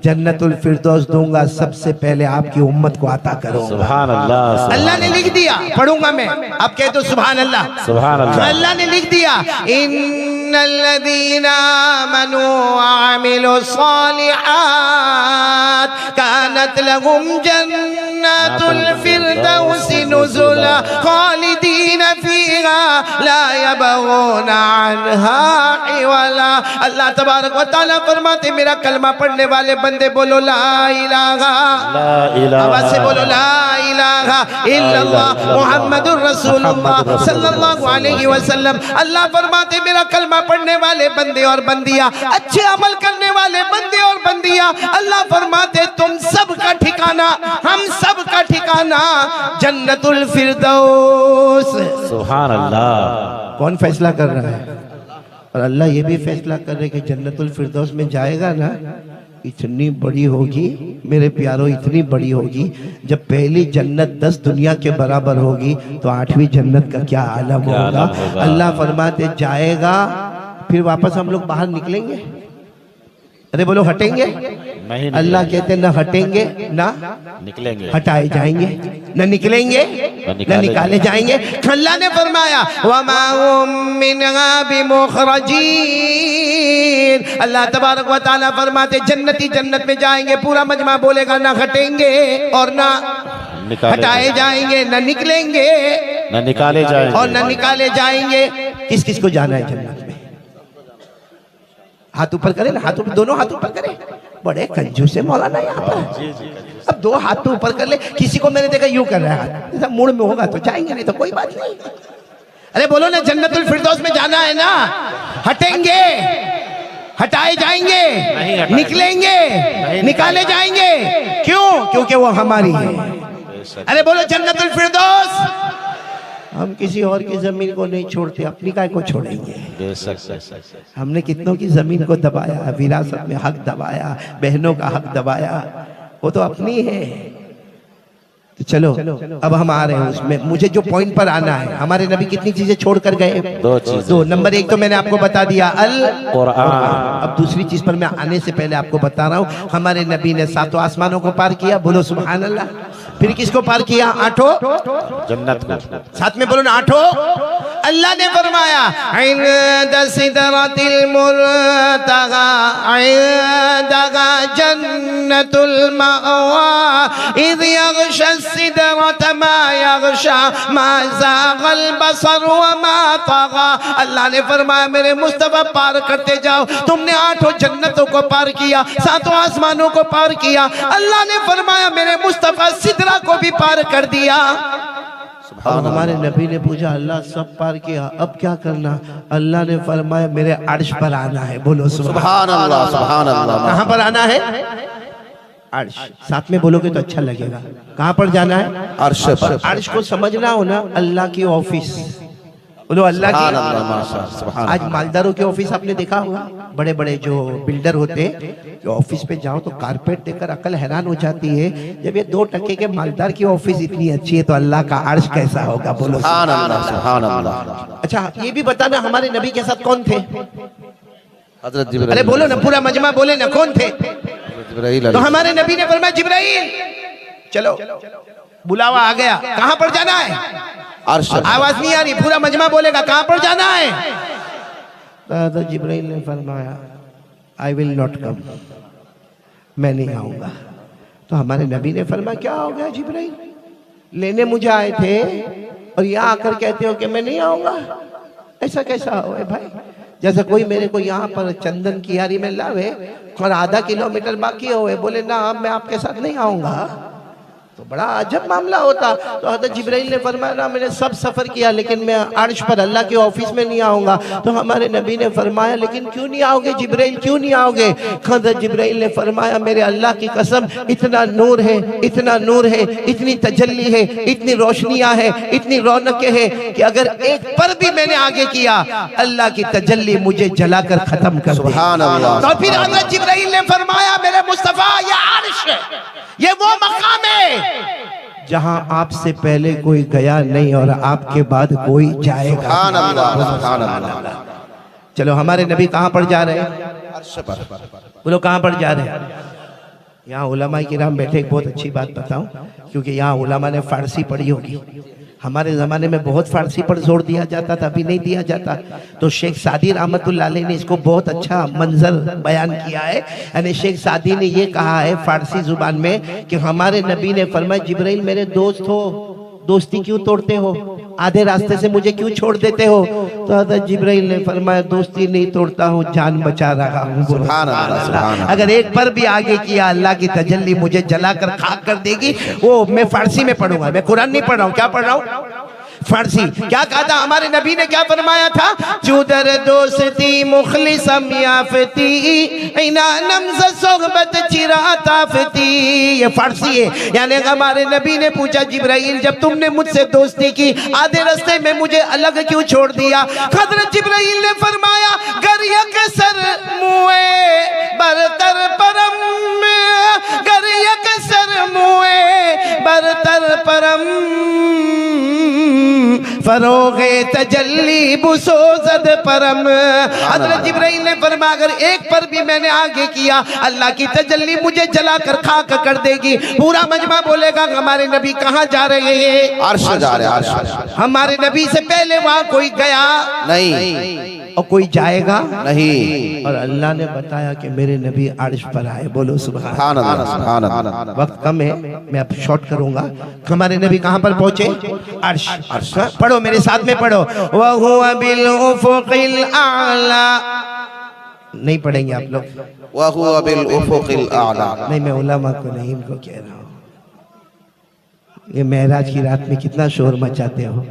जन्नतुल फिरदौस दूंगा, सबसे पहले आपकी उम्मत को आता करूंगा। सुभान अल्लाह। अल्लाह ने लिख दिया, पढ़ूंगा मैं, आप कह दो सुभान अल्लाह। सुभान अल्लाह। अल्लाह ने लिख दिया इन्नल्लज़ीना आमनू व अमिलुस सालिहात कानत लहुम जन्नतुल फिरदौस नुज़ुला खालिदीना फीहा ला यबगूना अन्हा हिवला। अल्लाह तबारक व तआला फरमाते मेरा कलमा पढ़ने वाले बंदे बोलो ला इलाहा, आवाज से बोलो ला इलाहा इल्लल्लाह मुहम्मदुर रसूलुल्लाह सल्लल्लाहु अलैहि वसल्लम। अल्लाह फरमाते मेरा कलमा पढ़ने वाले बंदे और बंदियां, अच्छे अमल करने वाले बंदे और बंदियां, अल्लाह फरमाते तुम सब का ठिकाना, हम सब का ठिकाना जन्नतुल फिरदौस। सुभान अल्लाह। कौन फैसला कर रहा है? और अल्लाह ये भी फैसला कर रहे कि जन्नतुल फिरदौस में जाएगा ना, इतनी बड़ी होगी मेरे प्यारों, इतनी बड़ी होगी, जब पहली जन्नत 10 दुनिया के बराबर होगी तो 8वीं जन्नत का क्या आलम होगा। अल्लाह फरमाते जाएगा, फिर वापस हम लोग बाहर निकलेंगे, अरे बोलो हटेंगे नहीं, अल्लाह कहते न हटेंगे ना निकलेंगे, हटाए जाएंगे, न निकलेंगे न निकाले जाएंगे। अल्लाह ने फरमाया वमा हुम मिनहा बिमुखरजीन। अल्लाह तबारक व तआला फरमाते जन्नती जन्नत में जाएंगे, पूरा मजमा बोलेगा ना हटेंगे और ना हटाए जाएंगे, न निकलेंगे न निकाले जाएंगे और न निकाले जाएंगे। किस किस को जाना है जन्नत में? हाथ ऊपर करें ना, हाथ ऊपर, दोनों हाथ ऊपर करें। बड़े कंजूस है मौलाना यहाँ पर। अब 2 हाथ तो ऊपर कर ले। किसी को मैंने देखा यूं कर रहा है, ऐसा मूड में होगा तो जाएंगे, नहीं तो कोई बात नहीं। अरे बोलो ना, जन्नतुल फिरदौस में जाना है ना, हटेंगे, हटाए जाएंगे, निकलेंगे, निकाले जाएंगे। क्यों? क्योंकि वो हमारी है। अरे बोलो जन्नतुल फिरदौस। हम किसी और की जमीन को नहीं छोड़ते, अपनी काय को छोड़ेंगे। हमने कितनों की जमीन को दबाया, विरासत में हक दबाया, बहनों का हक दबाया, वो तो अपनी है। तो चलो अब हम आ रहे हैं उसमें। मुझे जो पॉइंट पर आना है, हमारे नबी कितनी चीजें छोड़ कर गए? 2 चीजें। 2। नंबर 1 तो मैंने आपको बता दिया, अल कुरान। अब दूसरी चीज पर मैं आने से पहले आपको बता रहा हूँ, हमारे नबी ने 7 आसमानों को पार किया, बोलो सुभान अल्लाह। फिर किसको पार किया? 8 जन्नत को। साथ में बोलो ना, 8। अल्लाह ने फरमाया, इन्द सिदरतिल मुंतहा इन्दहा जन्नतुल मअवा इज़ यग़शा सिदरत मा यग़शा मा ज़ाग़ल बसर व मा तग़ा। अल्लाह ने फरमाया, मेरे मुस्तफा पार करते जाओ। तुमने 8 जन्नतों को पार किया, 7 आसमानों को पार किया। अल्लाह ने फरमाया, मेरे मुस्तफा सिदरा को भी पार कर दिया। अब हमारे नबी ने पूछा, अल्लाह सब पार किया, अब क्या करना? अल्लाह ने फरमाया, मेरे अर्श पर आना है। बोलो सुभान अल्लाह, सुभान अल्लाह। कहाँ पर आना है? अर्श। साथ में बोलोगे तो अच्छा लगेगा। कहाँ पर जाना है? अर्श पर। अर्श को समझना हो ना, अल्लाह की ऑफिस। बोलो अल्लाह की। आज मालदारों के ऑफिस आपने देखा होगा, बड़े बड़े जो बिल्डर होते हैं, जो ऑफिस पे जाओ तो कारपेट देखकर अकल हैरान हो जाती है। जब ये 2 टके के मालदार की ऑफिस इतनी अच्छी है तो अल्लाह का अर्श कैसा होगा? बोलो सुभान अल्लाह, सुभान अल्लाह। अच्छा, ये भी बताना, हमारे नबी के साथ कौन थे? हजरत जिब्राइल। अरे बोलो ना, पूरा मजमा बोले ना, कौन थे? जिब्राइल। तो हमारे नबी ने फरमाया, जिब्राइल चलो, बुलावा आ गया। कहाँ पर जाना है? अर्श। आवाज नहीं आ रही, पूरा मजमा बोलेगा, कहाँ पर जाना है? तो जिब्राइल ने फरमाया, आई विल नॉट कम, मैं नहीं आऊंगा। तो हमारे नबी ने फरमाया, क्या हो गया जिब्राइल? लेने मुझे आए थे और यहाँ आकर कहते हो कि मैं नहीं आऊंगा? ऐसा कैसा हो भाई? जैसे कोई मेरे को यहाँ पर चंदन की यारी में लावे और आधा किलोमीटर बाकी हो, बोले ना अब मैं आपके साथ नहीं आऊंगा, तो बड़ा अजब मामला होता। तो हज़रत जिब्राइल ने फरमाया, ना मैंने सब सफ़र किया लेकिन मैं अर्श पर अल्लाह के ऑफिस में नहीं आऊँगा। तो हमारे नबी ने फरमाया, लेकिन क्यों नहीं आओगे जिब्राइल, क्यों नहीं आओगे? हज़रत जिब्राइल ने फरमाया, मेरे अल्लाह की कसम, इतना नूर है, इतना नूर है, इतनी तजल्ली है, इतनी रोशनियाँ हैं, इतनी रौनकें हैं कि अगर एक पर भी मैंने आगे किया, अल्लाह की तजल्ली मुझे जलाकर खत्म कर देगी। सुभान अल्लाह। तो फिर हज़रत जिब्राइल ने फरमाया, मेरे मुस्तफ़ा, ये अर्श, ये वो मकाम है जहां आपसे पहले कोई गया नहीं और आपके बाद कोई जाएगा। सुभान अल्लाह, सुभान अल्लाह। चलो, हमारे नबी कहां पर जा रहे हैं? अर्श पर। बोलो कहां पर जा रहे हैं? यहाँ उलमा किराम बैठे। एक बहुत अच्छी बात बताऊं, क्योंकि यहाँ उलमा ने फारसी पढ़ी होगी। हमारे ज़माने में बहुत फारसी पर जोर दिया जाता था, अभी नहीं दिया जाता। तो शेख सादी रहमतुल्लाह अलैह ने इसको बहुत अच्छा मंजर बयान किया है। यानी शेख सादी ने ये कहा है फारसी जुबान में कि हमारे नबी ने फरमाया, जिब्राइल मेरे दोस्त हो, दोस्ती क्यों तोड़ते हो? आधे रास्ते से मुझे क्यों छोड़ देते हो? तो हज़रत जिब्राइल ने फरमाया, दोस्ती नहीं तोड़ता हूँ, जान बचा रहा हूँ। सुभान अल्लाह, सुभान अल्लाह। अगर एक पर भी आगे किया, अल्लाह की तजल्ली मुझे जलाकर खाक कर देगी। वो मैं फारसी में पढ़ूंगा, मैं कुरान नहीं पढ़ रहा हूँ। क्या पढ़ रहा हूँ? फारसी। क्या कहा था हमारे नबी ने, क्या फरमाया था? जुदर दोस्ती मुखलिसम याफती इनानम ज़ सोहबत चिराताफती। ये फारसी है। यानी हमारे नबी ने पूछा, जिब्राइल जब तुमने मुझसे दोस्ती की, आधे रास्ते में मुझे अलग क्यों छोड़ दिया? हज़रत जिब्राइल ने फरमाया, गरिया के सर मुए बरतर परम, गरिया के सर मुए बरतर परम, फरोगे तजल्ली बुसोजद परम। हज़रत जिब्राइल ने फरमाया, अगर एक पर भी मैंने आगे किया, अल्लाह की तजल्ली मुझे जलाकर खाक कर देगी। पूरा मजमा बोलेगा, हमारे नबी कहाँ जा रहे हैं? अर्श जा रहे हैं, अर्श। हमारे नबी से पहले वहाँ कोई गया नहीं और कोई जाएगा नहीं। और अल्लाह ने बताया कि मेरे नबी अर्श पर आए। बोलो सुभान अल्लाह, सुभान अल्लाह। वक्त कम है, मैं अब शॉर्ट करूंगा। हमारे नबी कहां पर पहुंचे? अर्श। अर्श पढ़ो, मेरे साथ में पढ़ो। वहुवा बिल उफुकिल आला। नहीं पढ़ेंगे आप लोग? वहुवा बिल उफुकिल आला। नहीं, मैं उलमा को नहीं, इनको कह रहा हूँ। ये महराज की रात में कितना शोर मचाते हो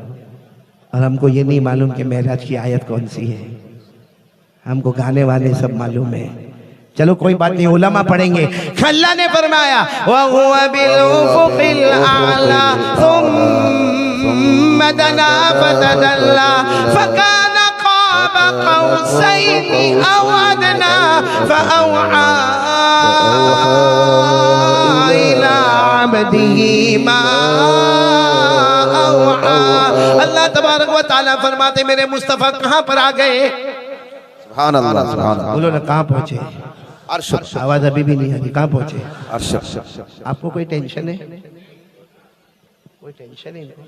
और हमको ये नहीं मालूम कि महराज की आयत कौन सी है। हमको गाने वाले सब मालूम है। चलो कोई बात नहीं, उलमा पढ़ेंगे। अल्लाह ने फरमाया वहुवा बिल उफुकिल आला सुम्मा दना फतदल्ला फकाना क़ाब क़ौसैनि अव अदना फअवआ इला अब्दिही मा अवआ। अल्लाह तबारक व तआला फरमाते मेरे मुस्तफ़ा कहाँ पर आ गए? सुभान अल्लाह, सुभान अल्लाह। बोलो ना, कहाँ पहुँचे? अर्श। आवाज अभी भी नहीं आ रही, कहाँ पहुँचे? अर्श। आपको कोई टेंशन है? कोई टेंशन ही नहीं।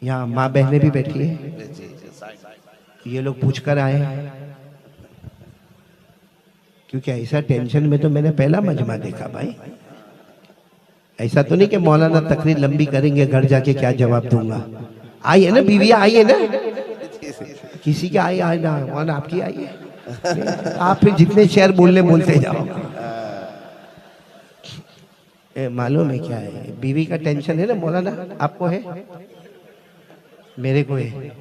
यहाँ माँ बहनें भी बैठी है, ये लोग पूछ कर आए क्योंकि ऐसा टेंशन में तो मैंने पहला मजमा देखा भाई। ऐसा तो नहीं कि मौलाना तकरीर लंबी करेंगे, घर जाके क्या जवाब दूंगा। आई है ना बीविया, आई है ना, किसी की आई है ना, मौलाना आपकी आई है। आप फिर जितने शेर बोलते जाओ। मालूम है क्या है, बीवी का टेंशन है ना मौलाना, आपको है, मेरे को है।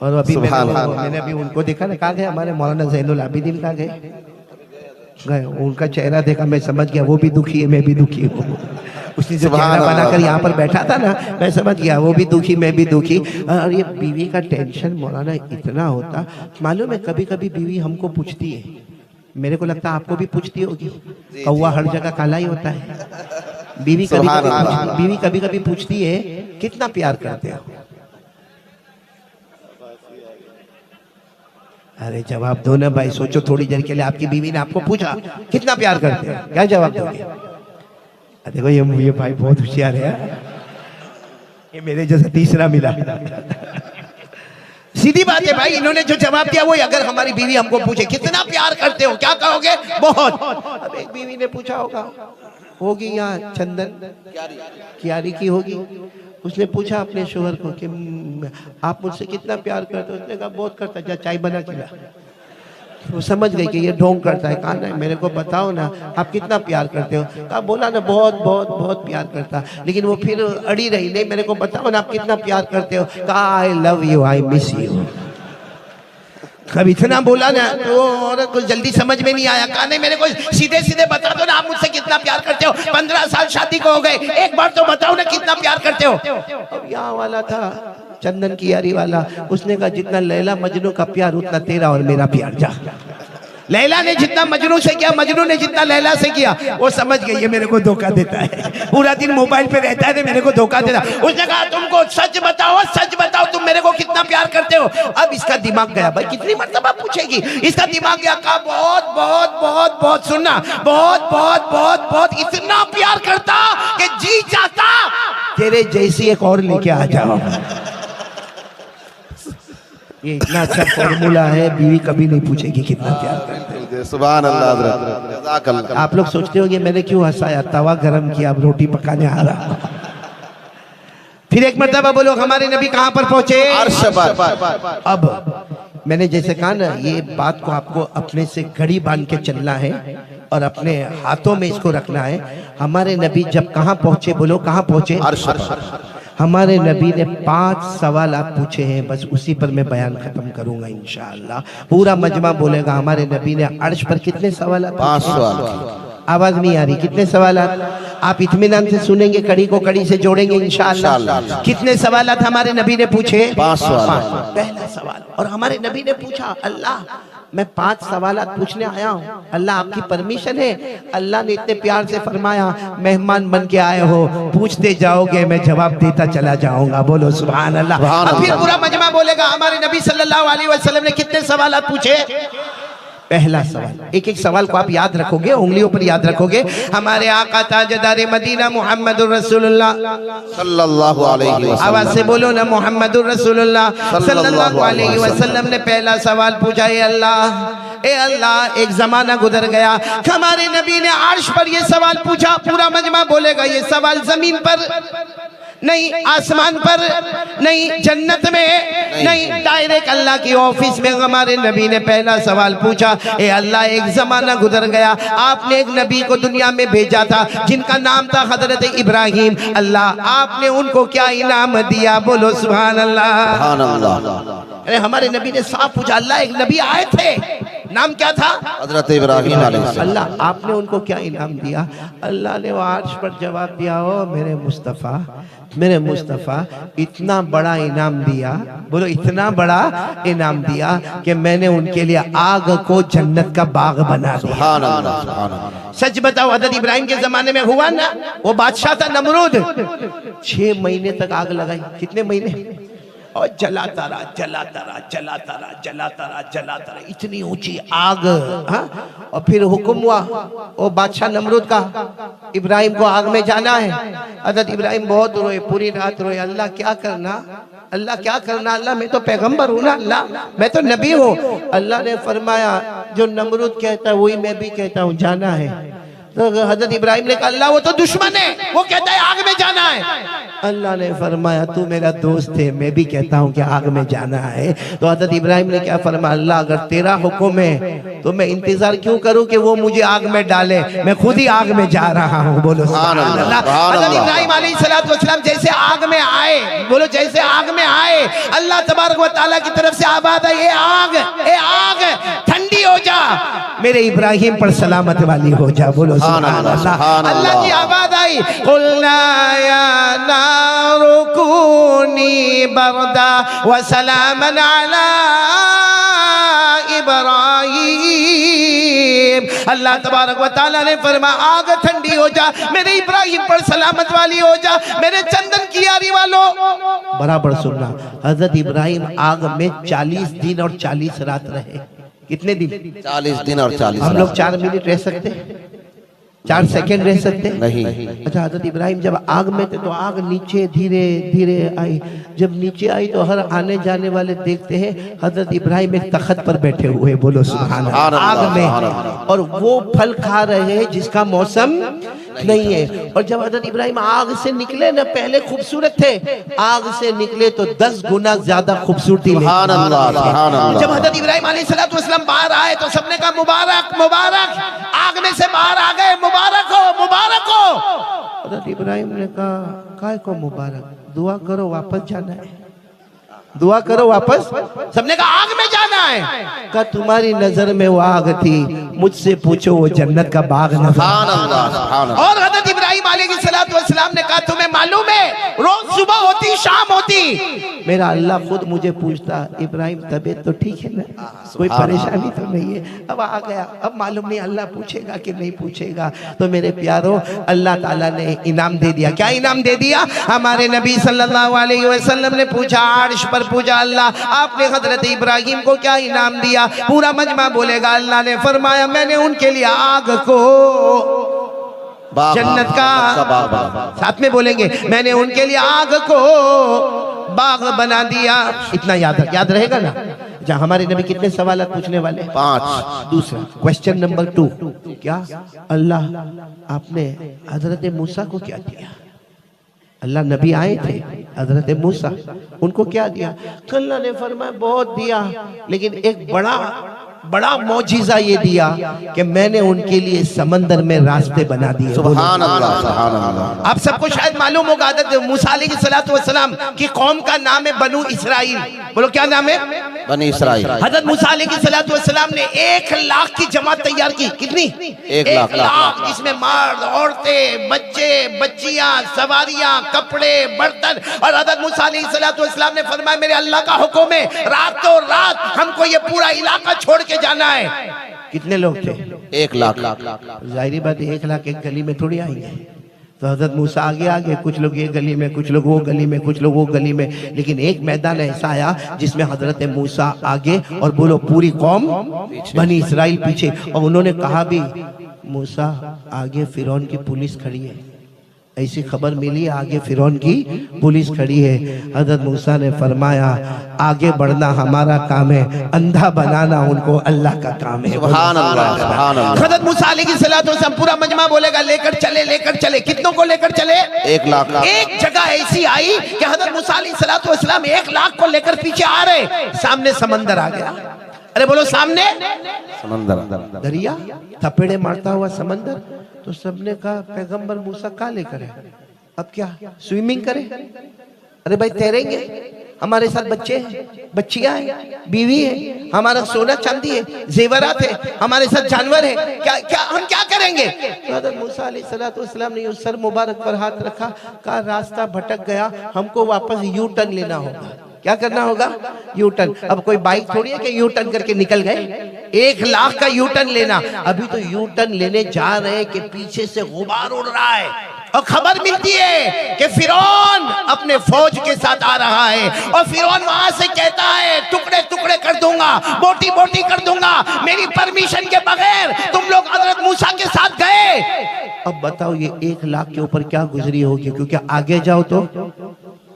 और अभी मैंने अभी उनको देखा ना, कहाँ गए हमारे मौलाना ज़ैनुल आबिदीन, कहाँ गए? उनका चेहरा देखा, मैं समझ गया वो भी दुखी है, मैं भी दुखी हूँ। उसने जो चेहरा बनाकर यहाँ पर बैठा था ना, मैं समझ गया वो भी दुखी, मैं भी दुखी। और ये बीवी का टेंशन मौलाना इतना होता, मालूम है कभी कभी बीवी हमको पूछती है, मेरे को लगता है आपको भी पूछती होगी, कौवा हर जगह काला ही होता है। बीवी कभी कभी पूछती है कितना प्यार करते हो? अरे जवाब दो ना भाई, सोचो थोड़ी देर के लिए। आपकी बीवी ने आपको पूछा कितना प्यार करते हो, क्या जवाब दोगे? देखो ये भाई बहुत होशियार है, ये मेरे जैसा तीसरा मिला। सीधी बात है भाई, इन्होंने जो जवाब दिया वो, अगर हमारी बीवी हमको पूछे कितना प्यार करते हो, क्या कहोगे? बहुत। अब एक बीवी ने पूछा होगी यहाँ चंदन क्यारी की होगी, उसने पूछा अपने शोहर को कि आप मुझसे कितना प्यार करते हो? उसने कहा बहुत करता, जा चाय बना के ला। वो समझ गई कि ये ढोंग करता है। कहा नहीं, मेरे को बताओ ना आप कितना प्यार करते हो? कहा बोला ना बहुत बहुत बहुत प्यार करता, लेकिन वो फिर अड़ी रही, नहीं मेरे को बताओ ना आप कितना प्यार करते हो? कहा I love you, I miss you. कब इतना बोला ना तो औरत को जल्दी समझ में नहीं आया। कहा नहीं, मेरे को सीधे सीधे बता दो ना आप मुझसे कितना प्यार करते हो। 15 साल शादी को हो गए, एक बार तो बताओ ना कितना प्यार करते हो। अब यहाँ वाला था चंदन की यारी वाला, उसने कहा जितना लैला मजनू का प्यार उतना तेरा और मेरा प्यार। जा, लैला ने जितना मजनू से किया, मजनू ने जितना लैला से किया। वो समझ गई ये मेरे को धोखा देता है, पूरा दिन मोबाइल पे रहता है, मेरे को धोखा देता। उसने कहा तुमको सच बताओ तुम मेरे को कितना प्यार करते हो। अब इसका दिमाग गया, भाई कितनी मर्तबा पूछेगी, इसका दिमाग गया। कहा बहुत बहुत बहुत बहुत, सुनना, बहुत बहुत बहुत बहुत, इतना प्यार करता कि जी चाहता तेरे जैसी एक और लेके आ जाओ। ये इतना अच्छा फॉर्मूला है, बीवी कभी नहीं पूछेगी कितना प्यार करते हो। सुभान अल्लाह। आप लोग सोचते होंगे मैंने क्यों हंसाया, तवा गरम किया, अब रोटी पकाने आ रहा। फिर एक मर्तबा बोलो हमारे नबी कहाँ पर पहुंचे? अर्श पर। अब मैंने जैसे कहा ना, ये बात को आपको अपने से घड़ी बांध के चलना है और अपने हाथों में इसको रखना है। हमारे नबी जब कहाँ पहुंचे, बोलो कहाँ पहुंचे? अर्श पर। हमारे नबी ने 5 सवाल आप पूछे हैं, बस उसी पर मैं बयान खत्म करूंगा इंशाअल्लाह। पूरा मजमा बोलेगा हमारे नबी ने अर्श पर कितने सवाल? 5 सवाल। आवाज नहीं आ रही, कितने सवाल? आप इत्मीनान से सुनेंगे, कड़ी को कड़ी से जोड़ेंगे इंशाअल्लाह। कितने सवाल हमारे नबी ने पूछे? 5 सवाल। पहला सवाल, और हमारे नबी ने पूछा अल्लाह मैं 5 सवाल पूछने आया हूँ, अल्लाह आपकी परमिशन है? अल्लाह ने इतने प्यार से फरमाया मेहमान बन के आए हो, पूछते जाओगे मैं जवाब देता चला जाऊंगा। बोलो सुभान अल्लाह। फिर पूरा मजमा बोलेगा हमारे नबी सल्लल्लाहु अलैहि वसल्लम ने कितने सवाल पूछे? पहला सवाल, एक एक सवाल को आप याद रखोगे, उंगलियों पर याद रखोगे। हमारे आका ताजदार मदीना मुहम्मदुर रसूलुल्लाह सल्लल्लाहु अलैहि वसल्लम, आवाज से बोलो ना, मुहम्मदुर रसूलुल्लाह सल्लल्लाहु अलैहि वसल्लम ने पहला सवाल पूछा, ए अल्लाह एक जमाना गुजर गया, हमारे नबी ने अर्श पर ये सवाल पूछा। पूरा मजमा बोलेगा ये सवाल जमीन पर नहीं आसमान पर, नहीं जन्नत में, नहीं डायरेक्ट अल्लाह की ऑफिस में। हमारे नबी ने पहला सवाल पूछा, ए अल्लाह, एक जमाना गुजर गया, आपने एक नबी को दुनिया में भेजा था जिनका नाम था हजरत इब्राहिम। अल्लाह, आपने उनको क्या इनाम दिया? बोलो सुभान अल्लाह। सुभान अल्लाह। अरे हमारे नबी ने साफ पूछा, अल्लाह एक नबी आए थे, नाम क्या था? हजरत इब्राहिम अलैहिस्सलाम। अल्लाह, आपने उनको क्या इनाम दिया? अल्लाह ने वो अर्श पर जवाब दिया, ओ मेरे मुस्तफ़ा, मेरे मुस्तफ़ा, इतना बड़ा इनाम दिया, बोलो इतना बड़ा इनाम दिया कि मैंने उनके लिए आग को जन्नत का बाग बना दिया। सुभान अल्लाह, सुभान अल्लाह। सच बताओ, हजरत इब्राहिम के जमाने में हुआ ना, वो बादशाह था नमरूद, 6 महीने तक आग लगाई। कितने महीने? और जलाता रहा, जलाता रहा, जलाता रहा, जलाता रहा, जलाता रहा, इतनी ऊंची आग। हाँ, और फिर हुक्म हुआ वो बादशाह नमरूद का, इब्राहिम को आग में जाना है। हजरत इब्राहिम बहुत रोए, पूरी रात रोए, अल्लाह क्या करना, अल्लाह क्या करना, अल्लाह मैं तो पैगंबर हूँ ना, अल्लाह मैं तो नबी हूँ। अल्लाह ने फरमाया, जो नमरूद कहता है वही मैं भी कहता हूँ, जाना है। तो हजरत इब्राहिम ने कहा, अल्लाह वो तो दुश्मन है, वो कहता है आग में जाना है। अल्लाह ने फरमाया, तू मेरा दोस्त है, मैं भी कहता हूँ कि आग में जाना है। तो हजरत इब्राहिम ने क्या फरमाया, अल्लाह अगर तेरा हुक्म है तो मैं इंतजार क्यों करूं कि वो मुझे आग में डाले, मैं खुद ही आग में जा रहा हूँ। बोलो सुभान अल्लाह। हजरत इब्राहिम अलैहिस्सलातु वस्सलाम जैसे आग में आए, बोलो जैसे आग में आए, अल्लाह तबारक व तआला की तरफ से आवाज आई, ए आग ठंडी हो जा, मेरे इब्राहिम पर सलामत वाली हो जा। बोलो सुभान अल्लाह। अल्लाह की आवाज आई, कुलना या नारु कूनी बरदा व सलामन अला इब्राहिम। अल्लाह तबारक व तआला ने फरमाया, आग ठंडी हो जा, मेरे इब्राहिम पर सलामत वाली हो जा, मेरे चंदन की यारी वालों। बराबर सुनना, हजरत इब्राहिम आग में 40 दिन और 40 रात रहे। कितने दिन? 40 दिन और 40 हम लोग 4 मिनट रह सकते हैं, 4 सेकंड रह सकते नहीं। अच्छा, हजरत इब्राहिम जब आग में थे तो आग नीचे धीरे धीरे आई। जब नीचे आई तो हर आने जाने वाले देखते हैं हजरत इब्राहिम एक तख्त पर बैठे हुए। बोलो सुभान अल्लाह। आग में, और वो फल खा रहे हैं जिसका मौसम नहीं है। और जब हजरत इब्राहिम आग से निकले ना, पहले खूबसूरत थे, आग से निकले तो 10 गुना ज्यादा खूबसूरती। सुभान अल्लाह, सुभान अल्लाह। जब हजरत इब्राहिम अलैहिस्सलातु वस्सलाम बाहर आए तो सबने कहा, मुबारक मुबारक, आग में से बाहर आ गए, मुबारक हो, मुबारक हो। हजरत इब्राहिम ने कहा, काय को मुबारक, दुआ करो वापस जाना है, दुआ करो वापस। सबने कहा आग में जाना है। कहा तुम्हारी नजर में वो आग थी, मुझसे पूछो वो जन्नत का बाग नजर। सुभान अल्लाह, सुभान अल्लाह। और हजरत इब्राहिम अलैहिस्सलातु वस्सलाम ने कहा, तुम्हें मालूम है रोज सुबह होती शाम होती मेरा अल्लाह खुद मुझे पूछता, इब्राहिम तबीयत तो ठीक है ना, कोई परेशानी तो नहीं है? अब आ गया, अब मालूम नहीं अल्लाह पूछेगा कि नहीं पूछेगा। तो मेरे प्यारो, अल्लाह ताला ने इनाम दे दिया। क्या इनाम दे दिया? हमारे नबी सल्लल्लाहु अलैहि वसल्लम ने पूछा, अर्श पर पूछा, अल्लाह आपने हजरत इब्राहिम को क्या इनाम दिया? पूरा मजमा बोलेगा, अल्लाह ने फरमाया, मैंने उनके लिए आग को जन्नत का, साथ में बोलेंगे, मैंने उनके लिए आग को बाग बना दिया। इतना याद रहेगा ना? जहाँ हमारे नबी कितने सवाल पूछने वाले? 5। दूसरा क्वेश्चन नंबर 2, क्या अल्लाह आपने हजरत मूसा को क्या दिया? अल्लाह नबी आए थे हजरत मूसा, उनको क्या दिया? अल्लाह ने फरमाया बहुत दिया, लेकिन एक बड़ा मौजिजा ये दिया कि मैंने उनके लिए समंदर में रास्ते बना दिए। सुभान अल्लाह, सुभान अल्लाह। आप सबको शायद मालूम होगा, हज़रत मूसा अलैहिस्सलातु वस्सलाम की कौम का नाम है बनु इसराइल। बोलो क्या नाम है? बनी इसराइल। हज़रत मूसा अलैहिस्सलातु वस्सलाम ने 1 लाख की जमात तैयार की। कितनी? 1 लाख। इसमें मर्द, औरतें, बच्चे, बच्चियां, सवारियां, कपड़े, बर्तन। और हज़रत मूसा अलैहिस्सलातु वस्सलाम ने फरमाया, मेरे अल्लाह का हुक्म है, रातों रात हमको ये पूरा इलाका छोड़ के जाना है। कितने लोग थे? 1 लाख। जाहिर बात है 1 लाख एक गली में थोड़ी आएंगे। तो हजरत मूसा आगे कुछ लोग ये गली में, कुछ लोग वो गली में, कुछ लोग वो गली में, लेकिन एक मैदान ऐसा आया जिसमें हजरत मूसा आगे और बोलो पूरी कौम बनी इसराइल पीछे। और उन्होंने कहा भी, मूसा आगे फिरौन की पुलिस खड़ी है, ऐसी खबर मिली आगे फिरौन की पुलिस खड़ी है। हजरत मूसा ने फरमाया आगे बढ़ना हमारा काम है, अंधा बनाना उनको अल्लाह का काम है। सुभान अल्लाह, सुभान अल्लाह। हजरत मूसा अलैहिस्सलाम पूरा मजमा बोलेगा लेकर चले। कितनों को लेकर चले? 1 लाख। एक जगह ऐसी आई कि हजरत मूसा अलैहिस्सलाम 1 लाख को लेकर पीछे आ रहे, सामने समंदर आ गया। अरे बोलो सामने समंदर, दरिया, थपेड़े मारता हुआ समंदर। तो सबने कहा पैगंबर मूसा कहाँ लेकर है, अब क्या स्विमिंग करें? अरे भाई तैरेंगे, हमारे साथ बच्चे हैं, बच्चियां हैं, बीवी है, हमारा सोना चांदी है, जेवरात है, हमारे साथ जानवर है, क्या हम क्या करेंगे? तो हज़रत मूसा अलैहिस्सलाम ने उस सर मुबारक पर हाथ रखा, कहा रास्ता भटक गया, हमको वापस यू टर्न लेना होगा। क्या करना होगा? U turn. अब कोई बाइक थोड़ी है कि यू टर्न करके निकल गए, 1 लाख का यू टर्न लेना। अभी तो यू टर्न लेने जा रहे कि पीछे से गुबार उड़ रहा है और खबर मिलती है कि फिरौन अपने फौज के साथ आ रहा है और फिरौन वहां से कहता है टुकड़े टुकड़े कर दूंगा, बोटी बोटी कर दूंगा, मेरी परमिशन के बगैर तुम लोग हजरत मूसा के साथ गए। अब बताओ ये 1 लाख के ऊपर क्या गुजरी होगी, क्योंकि आगे जाओ तो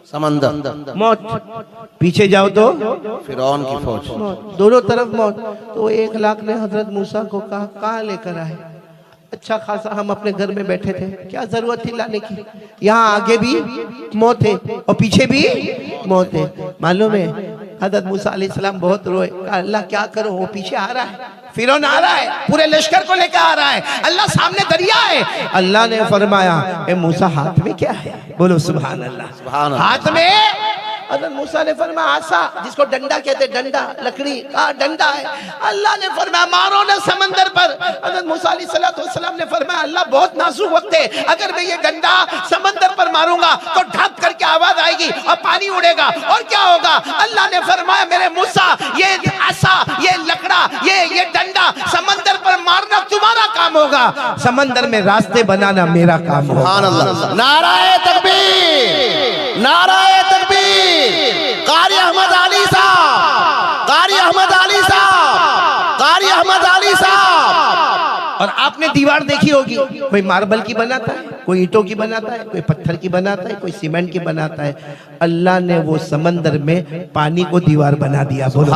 समंदर, मौत, पीछे जाओ तो फिरौन की फौज, दोनों तरफ मौत। तो 1 लाख ने हजरत मूसा को कहा कहाँ लेकर आए? अच्छा खासा हम अपने घर में बैठे थे, क्या जरूरत थी लाने की? यहाँ आगे भी मौत है और पीछे भी मौत है। मालूम है हजरत मूसा अलैहिस्सलाम बहुत रोए, कहा अल्लाह क्या करो, वो पीछे आ रहा है, फिरौन आ रहा है, पूरे लश्कर को लेकर आ रहा है, अल्लाह सामने दरिया है। अल्लाह ने फरमाया ए मूसा हाथ में क्या है? बोलो सुभान अल्लाह। सुभान अल्लाह। हाथ में हज़रत मूसा ने फरमाया आसा, जिसको डंडा कहते, डंडा लकड़ी का डंडा है। अल्लाह ने फरमाया मारो ना समंदर पर। हज़रत मूसा अलैहिस्सलाम ने फरमाया अल्लाह बहुत नाजुक वक्त है, अगर मैं ये डंडा समंदर पर मारूंगा तो ढक करके आवाज आएगी और पानी उड़ेगा और क्या होगा? अल्लाह ने फरमाया मेरे मूसा ये आसा, ये लकड़ा, ये डंडा समंदर पर मारना तुम्हारा काम होगा, समंदर में रास्ते बनाना मेरा काम होगा। सुभान अल्लाह। नाराए तकबीर, नाराए तकबीर। कारी अहमद अली साहब, कारी अहमद अली साहब, कारी अहमद अली साहब। और आपने दीवार देखी होगी, कोई मार्बल की बनाता है, कोई ईंटों की बनाता है, कोई पत्थर की बनाता है, कोई सीमेंट की बनाता है। अल्लाह ने वो समंदर में पानी को दीवार बना दिया। बोलो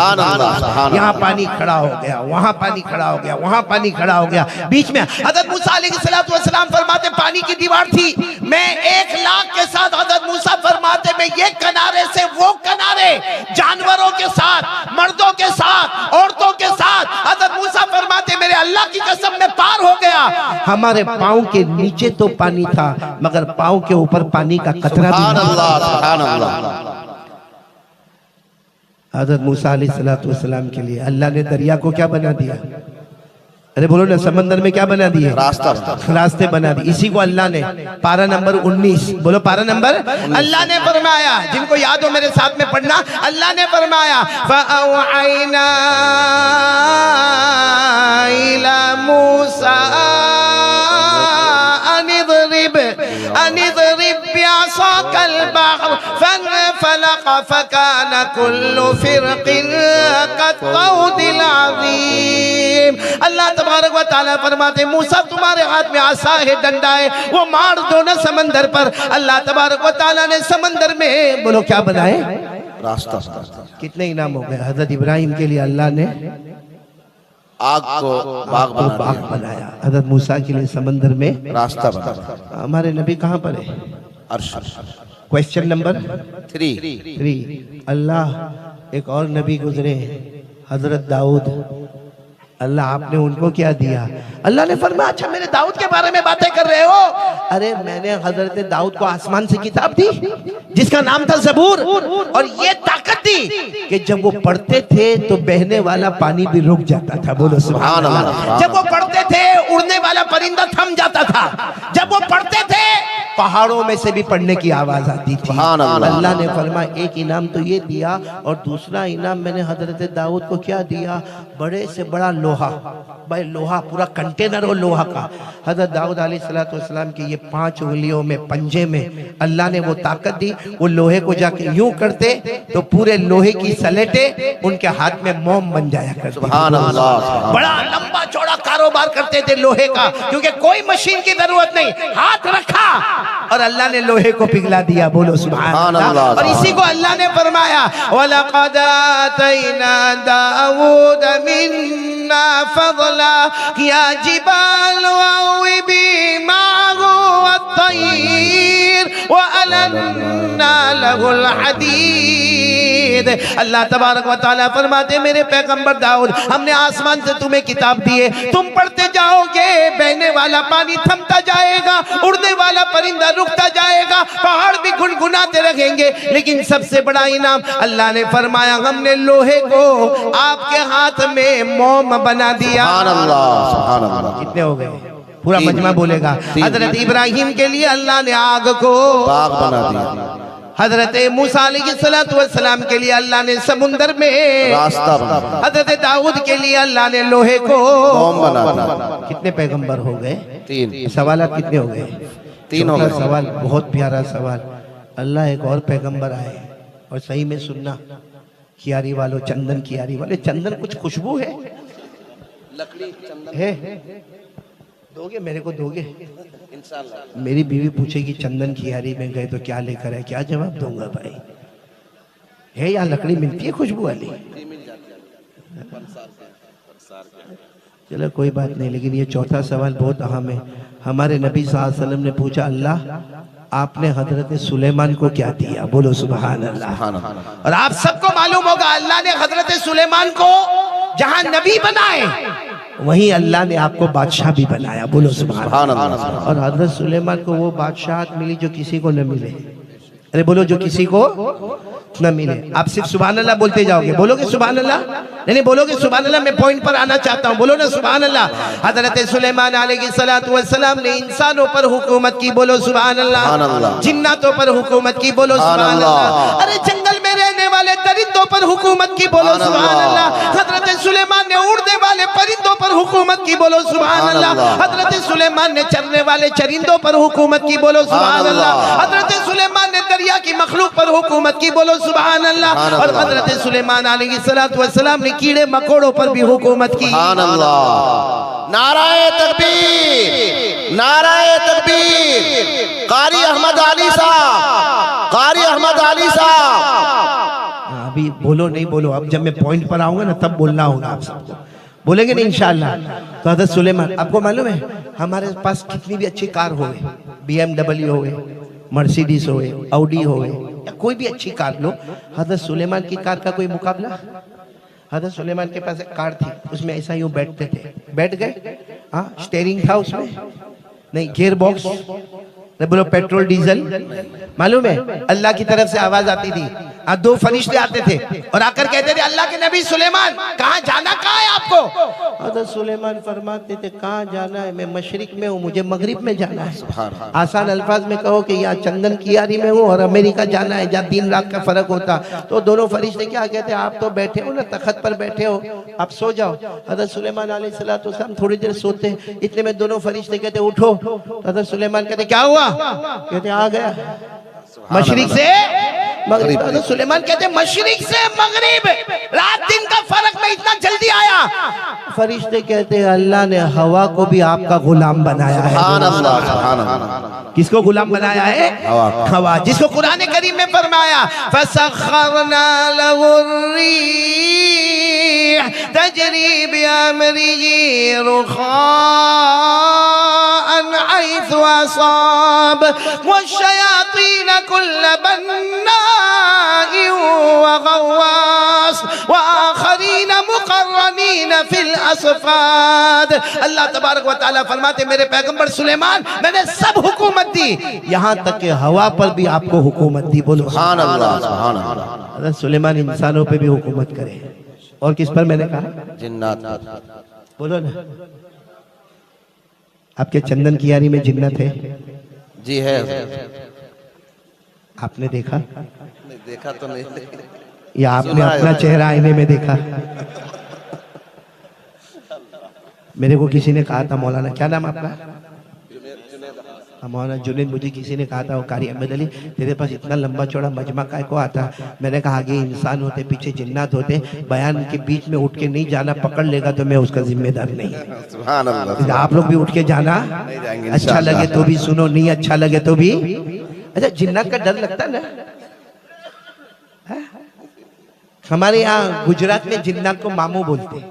यहाँ पानी खड़ा हो गया, वहां पानी खड़ा हो गया, वहां पानी खड़ा हो गया, बीच में हज़रत मूसा अलैहिस्सलाम फरमाते पानी की दीवार थी। मैं 1 लाख के साथ हज़रत मूसा फरमाते मैं ये किनारे से वो किनारे, जानवरों के साथ, मर्दों के साथ, औरतों के साथ, हज़रत मूसा फरमाते मेरे अल्लाह की कसम में पार हो गया। हमारे पाँव के नीचे तो पानी था मगर पाँव के ऊपर पानी का कतरा भी नहीं। हज़रत मूसा अलैहिस्सलाम के लिए अल्लाह ने दरिया को क्या बना दिया? अरे बोलो ना, समंदर में क्या बना दिए? रास्ते बना दिए। इसी को अल्लाह ने पारा नंबर 19, बोलो पारा नंबर, अल्लाह ने फरमाया, जिनको याद हो मेरे साथ में पढ़ना, अल्लाह ने फरमाया फ़अवहैना इला मूसा अनिज़रिब बिअसाकल बहर फनफलक़ फकान कुल्लु फ़िरक़िन कत्तौदिल अज़ीम। अल्लाह तबारक व तआला फरमाते मूसा तुम्हारे हाथ में आसा है, डंडा है, वो मार दो ना समंदर पर। अल्लाह तबारक व तआला ने समंदर में बोलो क्या बनाए? रास्ता। कितने इनाम हो गए? हज़रत इब्राहिम के लिए अल्लाह ने आग को बाग बनाया, हज़रत मूसा के लिए समंदर में रास्ता बना। हमारे नबी कहाँ पर है? अर्श। Question number 3। अल्लाह एक और नबी गुजरे, हजरत दाऊद। अल्लाह आपने उनको क्या दिया? अल्लाह ने फरमाया अच्छा मेरे दाऊद के बारे में बातें कर रहे हो? अरे मैंने हजरत दाऊद को आसमान से किताब दी जिसका नाम था ज़बूर, और ये ताकत दी कि जब वो पढ़ते थे तो बहने वाला पानी भी रुक जाता था। बोलो सुभान अल्लाह। जब वो पढ़ते थे उड़ने वाला परिंदा थम जाता था, जब वो पढ़ते थे पहाड़ों में से भी पढ़ने की आवाज आती थी। अल्लाह ने फरमाया एक इनाम तो ये दिया, और दूसरा इनाम मैंने हजरत दाऊद को क्या दिया? बड़े से बड़ा लोहा, भाई लोहा पूरा कंटेनर हो लोहा का। हजरत दाऊद अलैहिस्सलाम की ये 5 उंगलियों में, पंजे में अल्लाह ने वो ताकत दी, वो लोहे को जाके यूं करते तो पूरे लोहे की सलेटे उनके हाथ में मोम बन जाया करती। सुभान अल्लाह। बड़ा लंबा चौड़ा बड़ा कारोबार करते थे लोहे का, क्योंकि कोई मशीन की जरूरत नहीं, हाथ रखा और अल्लाह ने लोहे को पिघला दिया। बोलो सुभान अल्लाह। और इसी को अल्लाह ने फरमाया वलक़द आतैना दाऊद मिन्ना फज़ला या जिबाल औबी माहु वत्तैर वअलन्ना लहुल हदीद। अल्लाह तबारक व तआला फरमाते मेरे पैगंबर दाऊद, हमने आसमान से तुम्हें किताब दी है, तुम पढ़ते जाओगे, बहने वाला पानी थमता जाएगा, उड़ने वाला परिंदा रुकता जाएगा, पहाड़ भी गुनगुनाते रहेंगे, लेकिन सबसे बड़ा इनाम अल्लाह ने फरमाया हमने लोहे को आपके हाथ में मोम बना दिया। सुभान अल्लाह, सुभान अल्लाह। कितने हो गए? पूरा मजमा बोलेगा। हजरत इब्राहिम के लिए अल्लाह ने आग को बाग बना दिया। हजरत मूसा अलैहिस्सलाम के लिए अल्लाह ने समुंदर में रास्ता बना दिया। हजरत दाऊद के लिए अल्लाह ने लोहे को मोम बना दिया। कितने पैगंबर हो गए? 3 सवाल कितने हो गए? 3 हो गए। सवाल बहुत प्यारा सवाल। अल्लाह एक और पैगंबर आए, और सही में सुनना कियारी वालों, चंदन कियारी वाले, चंदन कुछ खुशबू है? लकड़ी चंदन है? दोगे मेरे को? दोगे? इंशाअल्लाह। मेरी बीवी पूछेगी चंदन कियारी में गए तो क्या लेकर है, क्या जवाब दूंगा भाई? है यहाँ लकड़ी मिलती है खुशबू वाली? चलो कोई बात नहीं, लेकिन ये चौथा सवाल बहुत अहम है। हमारे नबी सल्लल्लाहु अलैहि वसल्लम ने पूछा अल्लाह आपने हजरत सुलेमान को क्या दिया? बोलो सुभान अल्लाह। और आप सबको मालूम होगा अल्लाह ने हजरत सुलेमान को जहां नबी बनाए वहीं अल्लाह ने आपको बादशाह भी बनाया। बोलो सुभान अल्लाह। और हजरत सुलेमान को वो बादशाहत मिली जो किसी को न मिले। अरे बोलो, जो किसी को न मिले। आप सिर्फ सुभान अल्लाह बोलते जाओगे। बोलोगे सुभान अल्लाह? नहीं बोलोगे सुभान अल्लाह। मैं पॉइंट पर आना चाहता हूँ, बोलो ना सुभान अल्लाह। हजरत सुलेमान अलैहिस्सलातु वस्सलाम ने इंसानों पर हुकूमत की, बोलो सुभान अल्लाह। जिन्नातों पर हुकूमत की, बोलो सुभान अल्लाह। अरे जंगल में रहने वाले दरिंदों पर हुकूमत की, बोलो सुभान अल्लाह। हजरत सुलेमान ने उड़ने वाले परिंदों पर हुकूमत की, बोलो सुभान अल्लाह। हजरत सुलेमान ने चरने वाले चरिंदों पर हुकूमत की, बोलो सुभान अल्लाह। हजरत सुलेमान ने दरिया की मखलूक पर हुकूमत की, बोलो सुभान अल्लाह। और हजरत सुलेमान अलैहिस्सलातु वस्सलाम ने कीड़े मकोड़ों पर भी हुकूमत की। सुभान अल्लाह। नाराए तकबीर, नाराए तकबीर। कारी अहमद अली साहब, कारी अहमद अली साहब। अभी बोलो नहीं बोलो, अब जब मैं पॉइंट पर आऊंगा ना तब बोलना होगा आप सबको। बोलेंगे नहीं इंशाअल्लाह। तो हजरत सुलेमान, आपको मालूम है हमारे पास कितनी भी अच्छी कार हो, BMW हो, मर्सिडीज हो, ऑडी हो, या कोई भी अच्छी कार लो, हजरत सुलेमान की कार का कोई मुकाबला? हजरत सुलेमान के पास एक कार थी, उसमें ऐसा यूं बैठते थे, बैठ गए, हाँ स्टेयरिंग था उसमें, नहीं गियर बॉक्स, नहीं बोलो पेट्रोल डीजल, मालूम है अल्लाह की तरफ से आवाज आती थी, 2 फरिश्ते आते थे और आकर कहते थे अल्लाह के नबी सुलेमान कहाँ जाना, कहाँ है आपको? हजरत सुलेमान फरमाते थे कहाँ जाना है, मैं मशरिक में हूँ, मुझे मगरिब में जाना है। आसान अल्फाज में कहो कि यहाँ चंदन कियारी में हूँ और अमेरिका जाना है जहाँ दिन रात का फर्क होता। तो दोनों फरिश्ते क्या कहते, आप तो बैठे हो ना तखत पर बैठे हो, आप सो जाओ। हजरत सुलेमान अलैहिस्सलाम थोड़ी देर सोते, इतने में दोनों फरिश्ते कहते उठो। हजरत सुलेमान कहते क्या हुआ? कहते आ गया मशरिक से मगरिब। तो सुलेमान कहते मशरिक से मगरिब, रात दिन का फर्क में इतना जल्दी आया। फरिश्ते कहते हैं अल्लाह ने हवा को भी आपका गुलाम बनाया है। सुभान अल्लाह, सुभान अल्लाह। किसको गुलाम बनाया है? हवा, जिसको कुरान करीम में फरमाया फसख्खरना लहुर्रीह तजरी बिअमरिही रुखाअन हैसु असाब वश्शयातीन कुल्ल बन्नाइन व गव्वास व आखरीन मुकर्रनीन फिल असफाद। अल्लाह तबारक व तआला फरमाते मेरे पैगंबर सुलेमान मैंने सब हुकूमत दी, यहाँ तक कि हवा पर भी आपको हुकूमत दी। बोलो सुभान अल्लाह, सुभान अल्लाह। हज़रत सुलेमान इंसानों पे भी हुकूमत करे, और किस पर मैंने कहा? जिन्नात। बोलो ना, आपके चंदन कियारी में जिन्नत है? जी है। आपने देखा? नहीं देखा तो नहीं, या आपने अपना चेहरा आईने में देखा? मेरे को किसी ने कहा था, मौलाना क्या नाम आपका? मौलाना जुनैद, मुझे किसी ने कहा था, वो कारी अहमद अली, तेरे पास इतना लंबा चौड़ा मजमा काय को आता? मैंने कहा आगे इंसान होते, पीछे जिन्नात होते, बयान के बीच में उठ के नहीं जाना, पकड़ लेगा तो मैं उसका जिम्मेदार नहीं। सुभान अल्लाह। आप लोग भी उठ के जाना, जाएंगे अच्छा इंशाअल्लाह। लगे तो भी सुनो, नहीं अच्छा लगे तो भी। अच्छा, जिन्नात का डर लगता ना? हमारे यहाँ गुजरात में जिन्नात को मामू बोलते हैं।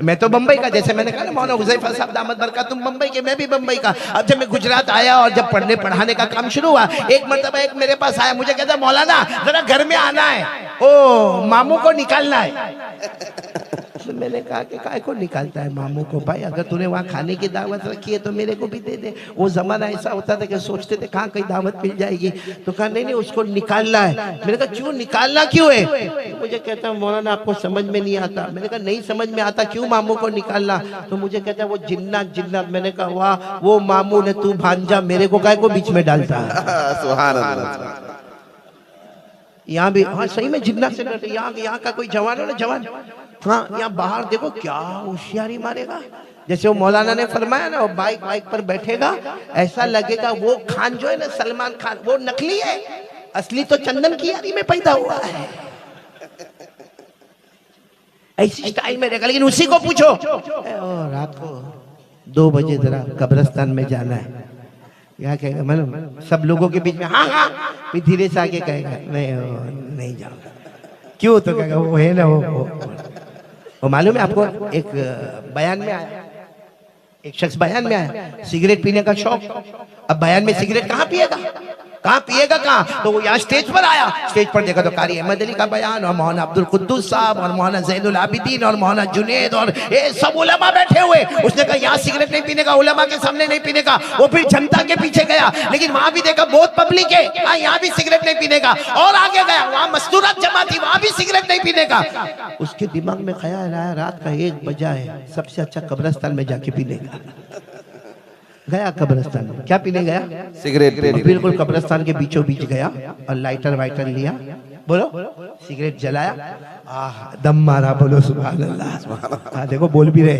मैं तो बम्बई का, जैसे मैंने कहा ना मौलाना हुज़ैफा साहब दामद बरकत, तुम बम्बई के, मैं भी बम्बई का। अब जब मैं गुजरात आया और जब पढ़ने पढ़ाने का काम शुरू हुआ, एक मरतबा एक मेरे पास आया, मुझे कहता मौलाना जरा घर में आना है, ओ मामू को निकालना है। तो मैंने कहा कि काय को निकालता है मामू को? भाई अगर तूने वहाँ खाने की दावत रखी है तो मेरे को भी दे दे। वो जमाना ऐसा होता था कि सोचते थे कहाँ कहीं दावत मिल जाएगी, तो कहा नहीं नहीं उसको निकालना है। मैंने कहा क्यों निकालना क्यों है? तो मुझे कहता है मौलाना आपको समझ में नहीं आता। मैंने कहा नहीं समझ में आता, क्यों मामू को निकालना? तो मुझे कहता है वो जिन्नात जिन्नात। मैंने कहा वाह, वो मामू ने तू भांजा, मेरे को काय को बीच में डालता है? सुभान अल्लाह। यहाँ भी हाँ सही में जिन्नात से डरते। यहाँ का कोई जवान हो ना, जवान, हाँ यहाँ बाहर देखो क्या होशियारी मारेगा। जैसे वो मौलाना ने फरमाया ना, वो बाइक पर बैठेगा, ऐसा लगेगा वो खान जो है ना, सलमान खान, वो नकली है, असली तो चंदन की यारी में पैदा हुआ है। ऐसी स्टाइल में रहेगा। लेकिन उसी को पूछो रात को 2 बजे जरा कब्रिस्तान में जाना है, क्या कहेगा? मतलब सब लोगों के बीच में हाँ हाँ, फिर धीरे से आके कहेगा नहीं जाऊंगा। क्यों? तो कहेगा वो है ना वो मालूम है आपको, एक बयान में आया, एक शख्स बयान में आया, सिगरेट पीने का शौक। अब बयान में सिगरेट कहाँ पिएगा, कहाँ? तो वो यहाँ स्टेज पर आया, स्टेज पर देखा तो कारी अहमद अली का बयान और मौलाना अब्दुल कुद्दूस साहब और मौलाना ज़ैनुल आबिदीन और मौलाना जुनैद और ये सब उलमा बैठे हुए। उसने कहा यहाँ सिगरेट नहीं पीने का, उलमा के सामने नहीं पीने का। वो फिर जनता के पीछे गया, लेकिन वहां भी देखा बहुत पब्लिक है, यहाँ भी सिगरेट नहीं पीने का। और आगे गया, वहाँ मस्तूरात जमा थी, वहां भी सिगरेट नहीं पीने का। उसके दिमाग में ख्याल आया रात का 1 बजा है, सबसे अच्छा कब्रिस्तान में जाके पीने का। गया कब्रिस्तान में, क्या पीने गया? सिगरेट। बिल्कुल कब्रिस्तान के बीचों बीच गया और लाइटर वाइटर लिया, बोलो सिगरेट जलाया, दम मारा, बोलो सुभान अल्लाह। देखो बोल भी रहे,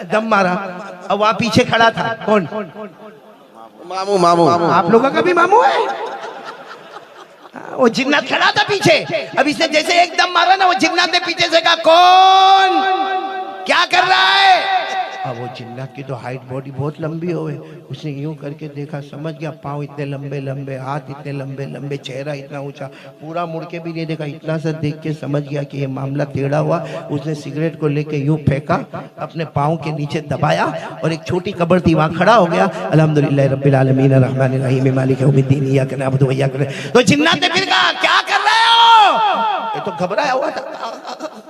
दम मारा। अब वहां पीछे खड़ा था कौन? मामू। आप लोगों का भी मामू है? वो जिन्नात खड़ा था पीछे। अब इसने जैसे एक दम मारा ना, वो जिन्नात ने पीछे से कहा कौन क्या कर रहा है? अब वो जिन्नात की तो हाइट बॉडी बहुत लंबी हो गई, उसने यूं करके देखा, समझ गया पाँव इतने लंबे लंबे, हाथ इतने लंबे लंबे, चेहरा इतना ऊंचा, पूरा मुड़ के भी नहीं देखा, इतना सा देख के समझ गया कि ये मामला टेढ़ा हुआ। उसने सिगरेट को लेके यूं फेंका, अपने पाँव के नीचे दबाया और एक छोटी कब्र थी वहां खड़ा हो गया। अल्हम्दुलिल्लाह रब्बिल आलमीन अर्रहमानिर रहीम मालिक यौमिद्दीन इय्याका नअबुदु व इय्याका नस्तईन। तो जिन्नात ने फिर कहा क्या कर रहे हो? ये तो घबराया हुआ था,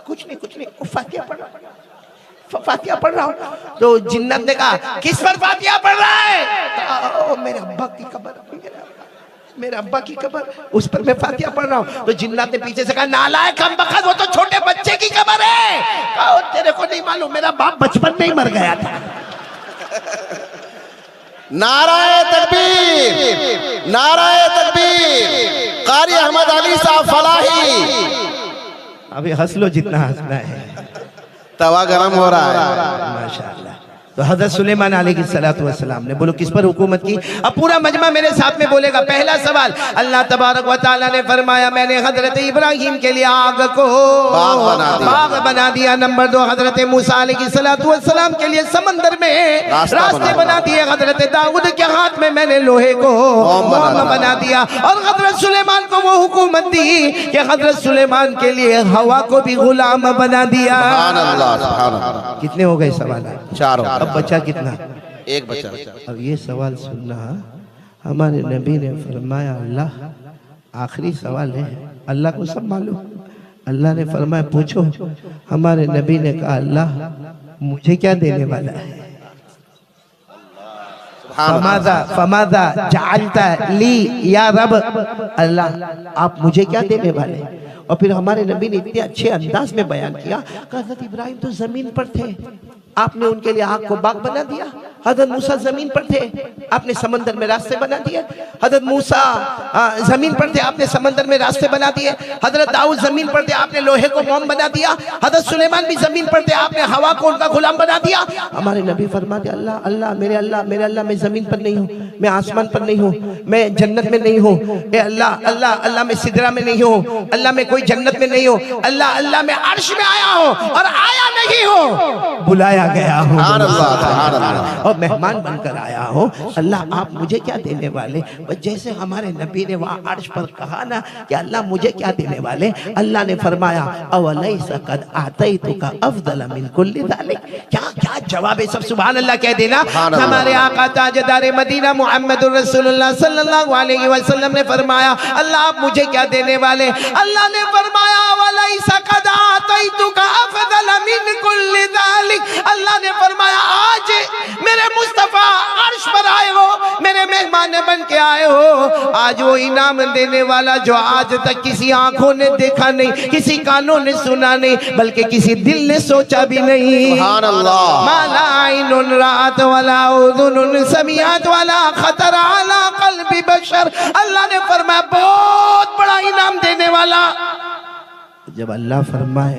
कुछ नहीं, फातिहा पढ़ रहा हूँ। तो जिन्नत ने कहा किस पर फातिहा पढ़ रहा है? मेरे अब्बा की कब्र, मेरे अब्बा की कब्र, उस पर मैं फातिहा पढ़ रहा हूँ। तो जिन्नत ने पीछे से कहा नालायक कमबख्त, वो तो छोटे बच्चे की कब्र है। तेरे को नहीं मालूम, मेरा बाप बचपन में ही मर गया था। नाराए तकबीर, नाराए तकबीर। कारी अहमद अली साहब फलाही। अभी हंस लो जितना हंसना है, तवा गरम हो रहा है माशाअल्लाह। तो हजरत सुलेमान अलैहिस्सलातु वस्सलाम ने, बोलो किस पर हुकूमत की? अब पूरा मजमा मेरे साथ में बोलेगा। पहला सवाल, अल्लाह तबारक व तआला ने फरमाया मैंने हजरत इब्राहिम के लिए आग को बाग बना दिया। नंबर 2, हजरत मूसा अलैहिस्सलातु वस्सलाम के लिए समंदर में रास्ते बना दिए। हजरत दाऊद के हाथ में मैंने लोहे को मोम बना दिया। और हजरत सुलेमान को वो हुकूमत दी कि हजरत सुलेमान के लिए हवा को भी गुलाम बना दिया। कितने हो गए सवाल? 4। अब बचा कितना? 1 बचा। अब ये सवाल सुनना, हमारे नबी ने फरमाया, अल्लाह आखिरी सवाल है, अल्लाह को सब मालूम। अल्लाह ने फरमाया पूछो। हमारे नबी ने कहा अल्लाह मुझे क्या देने वाला है? फमादा जअलता ली या रब, अल्लाह आप मुझे क्या देने वाले हैं? और फिर हमारे नबी ने इतने अच्छे अंदाज में बयान किया, हज़रत इब्राहिम तो जमीन पर थे, आपने उनके लिए आग को बाग बना दिया। हजरत मूसा जमीन पर थे, आपने समंदर में रास्ते बना दिए। हजरत मूसा जमीन पर थे, आपने समंदर में रास्ते बना दिए। हजरत दाऊद जमीन पर थे, आपने लोहे को मोम बना दिया। हजरत सुलेमान भी जमीन पर थे, आपने हवा को उनका गुलाम बना दिया। हमारे नबी फरमाते अल्लाह अल्लाह मेरे अल्लाह मेरे अल्लाह, मैं जमीन पर नहीं हूँ, मैं आसमान पर नहीं हूँ, मैं जन्नत में नहीं हूँ। ए अल्लाह अल्लाह अल्लाह मैं सिदरा में नहीं हूँ, अल्लाह मैं कोई जन्नत में नहीं हूँ, अल्लाह अल्लाह मैं अर्श में आया हूँ और आया नहीं हूँ, बुलाया गया हूँ और मेहमान बनकर आया हूँ। अल्लाह आप मुझे क्या देने वाले? बस जैसे हमारे नबी ने वहाँ अर्श पर कहा ना कि अल्लाह मुझे क्या देने वाले, अल्लाह ने फरमाया अवलैसा कद आतैतुका अफदल मिन कुल्ली ज़ालिक। क्या क्या जवाब है, सब सुभान अल्लाह कह देना। हमारे आका ताजदार मदीना मुहम्मदुर रसूलुल्लाह सल्लल्लाहु अलैहि वसल्लम ने फरमाया अल्लाह आप मुझे क्या देने वाले? अल्लाह ने फरमाया अवलैसा कद आतैतुका अफदल मिन कुल्ली ज़ालिक। अल्लाह ने फरमाया आज मेरे मुस्तफा अर्श पर आए हो, मेरे मेहमान बन के आए हो, आज वो इनाम देने वाला जो आज तक किसी आंखों ने देखा नहीं, किसी कानों ने सुना नहीं, बल्कि किसी दिल ने सोचा भी नहीं। सुभान अल्लाह। माला आइनुन रात वाला उज़ुनुन समिअत वाला खतर अला क़ल्बि बशर। अल्लाह ने फरमाया बहुत बड़ा इनाम देने वाला। जब अल्लाह फरमाए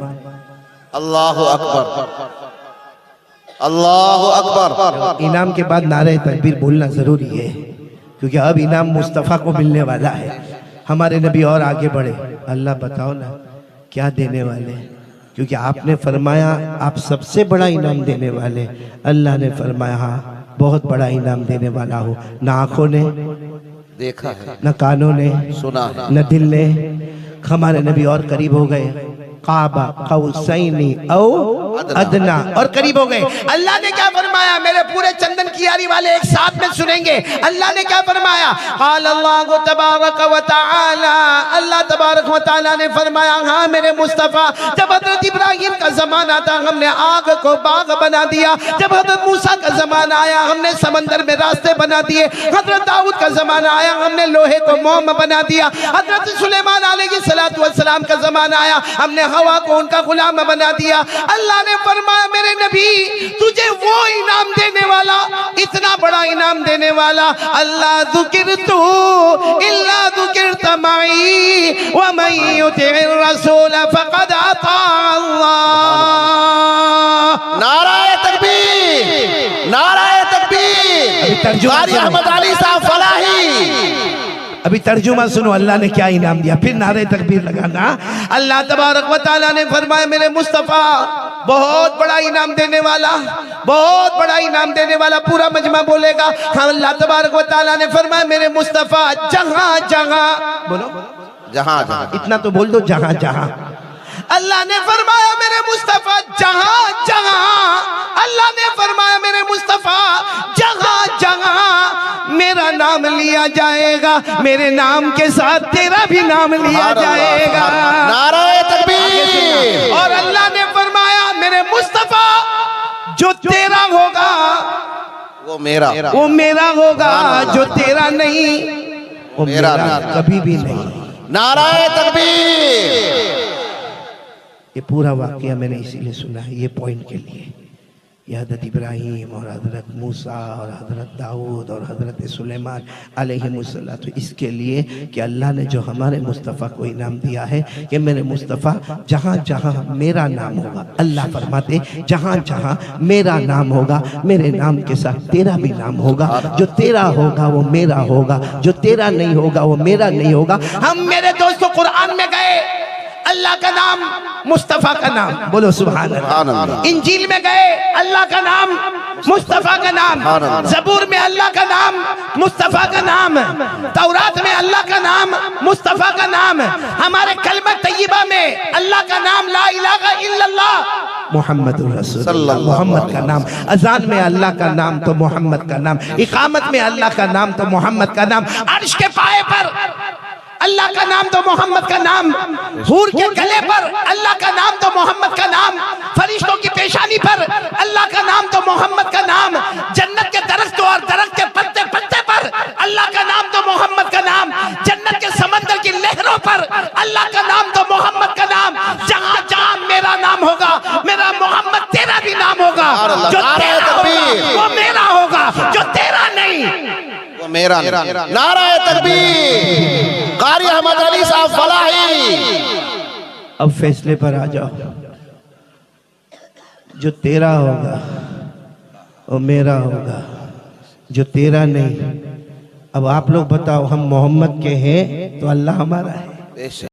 अल्लाहु अकबर अल्लाहु अकबर, इनाम के बाद नारे तकबीर बोलना जरूरी है, क्योंकि अब इनाम मुस्तफ़ा को मिलने वाला है। हमारे नबी और आगे बढ़े, अल्लाह बताओ ना क्या देने वाले, क्योंकि आपने फरमाया आप सबसे बड़ा इनाम देने वाले। अल्लाह ने फरमाया हाँ बहुत बड़ा इनाम देने वाला हो। न आँखों ने देखा है, न कानों ने सुना है, न दिल ने। हमारे नबी और करीब हो गए, काबा कौसैनी औ अदना, और करीब हो गए। अल्लाह ने क्या फरमाया, मेरे पूरे चंदन की यारी वाले एक साथ में सुनेंगे। अल्लाह ने क्या फरमाया, क़ाल अल्लाहु तबारक व तआला, अल्लाह तबारक व तआला ने फरमाया हाँ मेरे मुस्तफ़ा, जब हजरत इब्राहिम का जमाना था हमने आग को बाग बना दिया, जब हजरत मूसा का जमाना आया हमने समंदर में रास्ते बना दिए, हजरत दाऊद का जमाना आया हमने लोहे को मोम बना दिया, हजरत सुलेमान अलैहिस्सलातु वस्सलाम का जमाना आया हमने हवा को उनका गुलाम बना दिया। अल्लाह ने फरमाया मेरे नबी तुझे वो इनाम देने वाला, इतना बड़ा इनाम देने वाला, अल्लाह ज़ुकिरतु इल्ला ज़ुकिरत मई व मन युतिइर रसूल फ़क़द अता अल्लाह। नाराए तकबीर, नाराए तकबीर। कारी अहमद अली साहब फलाही। अभी तर्जुमा सुनो, अल्लाह ने क्या इनाम दिया, फिर नारे तकबीर लगाना। अल्लाह तबारक व तआला ने फरमाया मेरे मुस्तफ़ा बहुत बड़ा इनाम देने वाला, बहुत बड़ा इनाम देने वाला। पूरा मजमा बोलेगा हाँ। अल्लाह तबारक व तआला ने फरमाया मेरे मुस्तफ़ा जहाँ जहाँ, बोलो जहाँ जहाँ, इतना तो बोल दो जहाँ जहाँ। अल्लाह ने फरमाया मेरे मुस्तफ़ा जहाँ जहाँ, अल्लाह ने फरमाया मेरे मुस्तफ़ा जहाँ जहाँ मेरा नाम लिया जाएगा, मेरे नाम के साथ तेरा भी नाम लिया जाएगा। नाराए तकबीर। और अल्लाह ने फरमाया मेरे मुस्तफ़ा जो तेरा होगा वो मेरा, वो मेरा होगा, जो तेरा नहीं वो मेरा कभी भी नहीं। नाराए तकबीर। ये पूरा वाकया मैंने इसीलिए सुना है, ये पॉइंट के लिए। ये हज़रत इब्राहीम और हज़रत मूसा और हज़रत दाऊद और हज़रत सुलेमान अलैहिमुस्सलाम, तो इसके लिए कि अल्लाह ने जो हमारे मुस्तफ़ा को इनाम दिया है कि मेरे मुस्तफ़ा जहाँ जहाँ मेरा नाम होगा, अल्लाह फरमाते जहाँ जहाँ मेरा नाम होगा मेरे नाम के साथ तेरा भी नाम होगा, जो तेरा होगा वो मेरा होगा, जो तेरा नहीं होगा वो मेरा नहीं होगा। हम मेरे दोस्तों कुरान में गए अल्लाह का नाम मुस्तफ़ा का नाम, बोलो सुभान अल्लाह। इंजील में गए अल्लाह का नाम मुस्तफ़ा का नाम, ज़बूर में अल्लाह का नाम मुस्तफ़ा का नाम, तौरात में अल्लाह का नाम मुस्तफ़ा का नाम, हमारे कलमा तय्यबा में अल्लाह का नाम ला इलाहा इल्लल्लाह मुहम्मदुर रसूलुल्लाह, मोहम्मद का नाम। अजान में अल्लाह का नाम तो मोहम्मद का नाम, इकामत में अल्लाह का नाम तो मोहम्मद का नाम, अर्श के पाए पर अल्लाह का नाम तो मोहम्मद का नाम, हूर के गले पर अल्लाह का नाम तो मोहम्मद का नाम, फरिश्तों की पेशानी पर अल्लाह का नाम तो मोहम्मद का नाम, जन्नत के दरख्तों और दरख्त के पत्ते पत्ते पर अल्लाह का नाम तो मोहम्मद का नाम, जन्नत के समंदर की लहरों पर अल्लाह का नाम तो मोहम्मद का नाम। जहाँ जहाँ मेरा नाम होगा मेरा मोहम्मद तेरा भी नाम होगा, जो तेरा होगा वो मेरा होगा। तो मेरा नाराए तकबीर कारी अहमद अली साहब फलाही। अब फैसले पर आ जाओ, जो तेरा होगा वो मेरा होगा, जो तेरा नहीं। अब आप लोग बताओ, हम मोहम्मद के हैं तो अल्लाह हमारा है।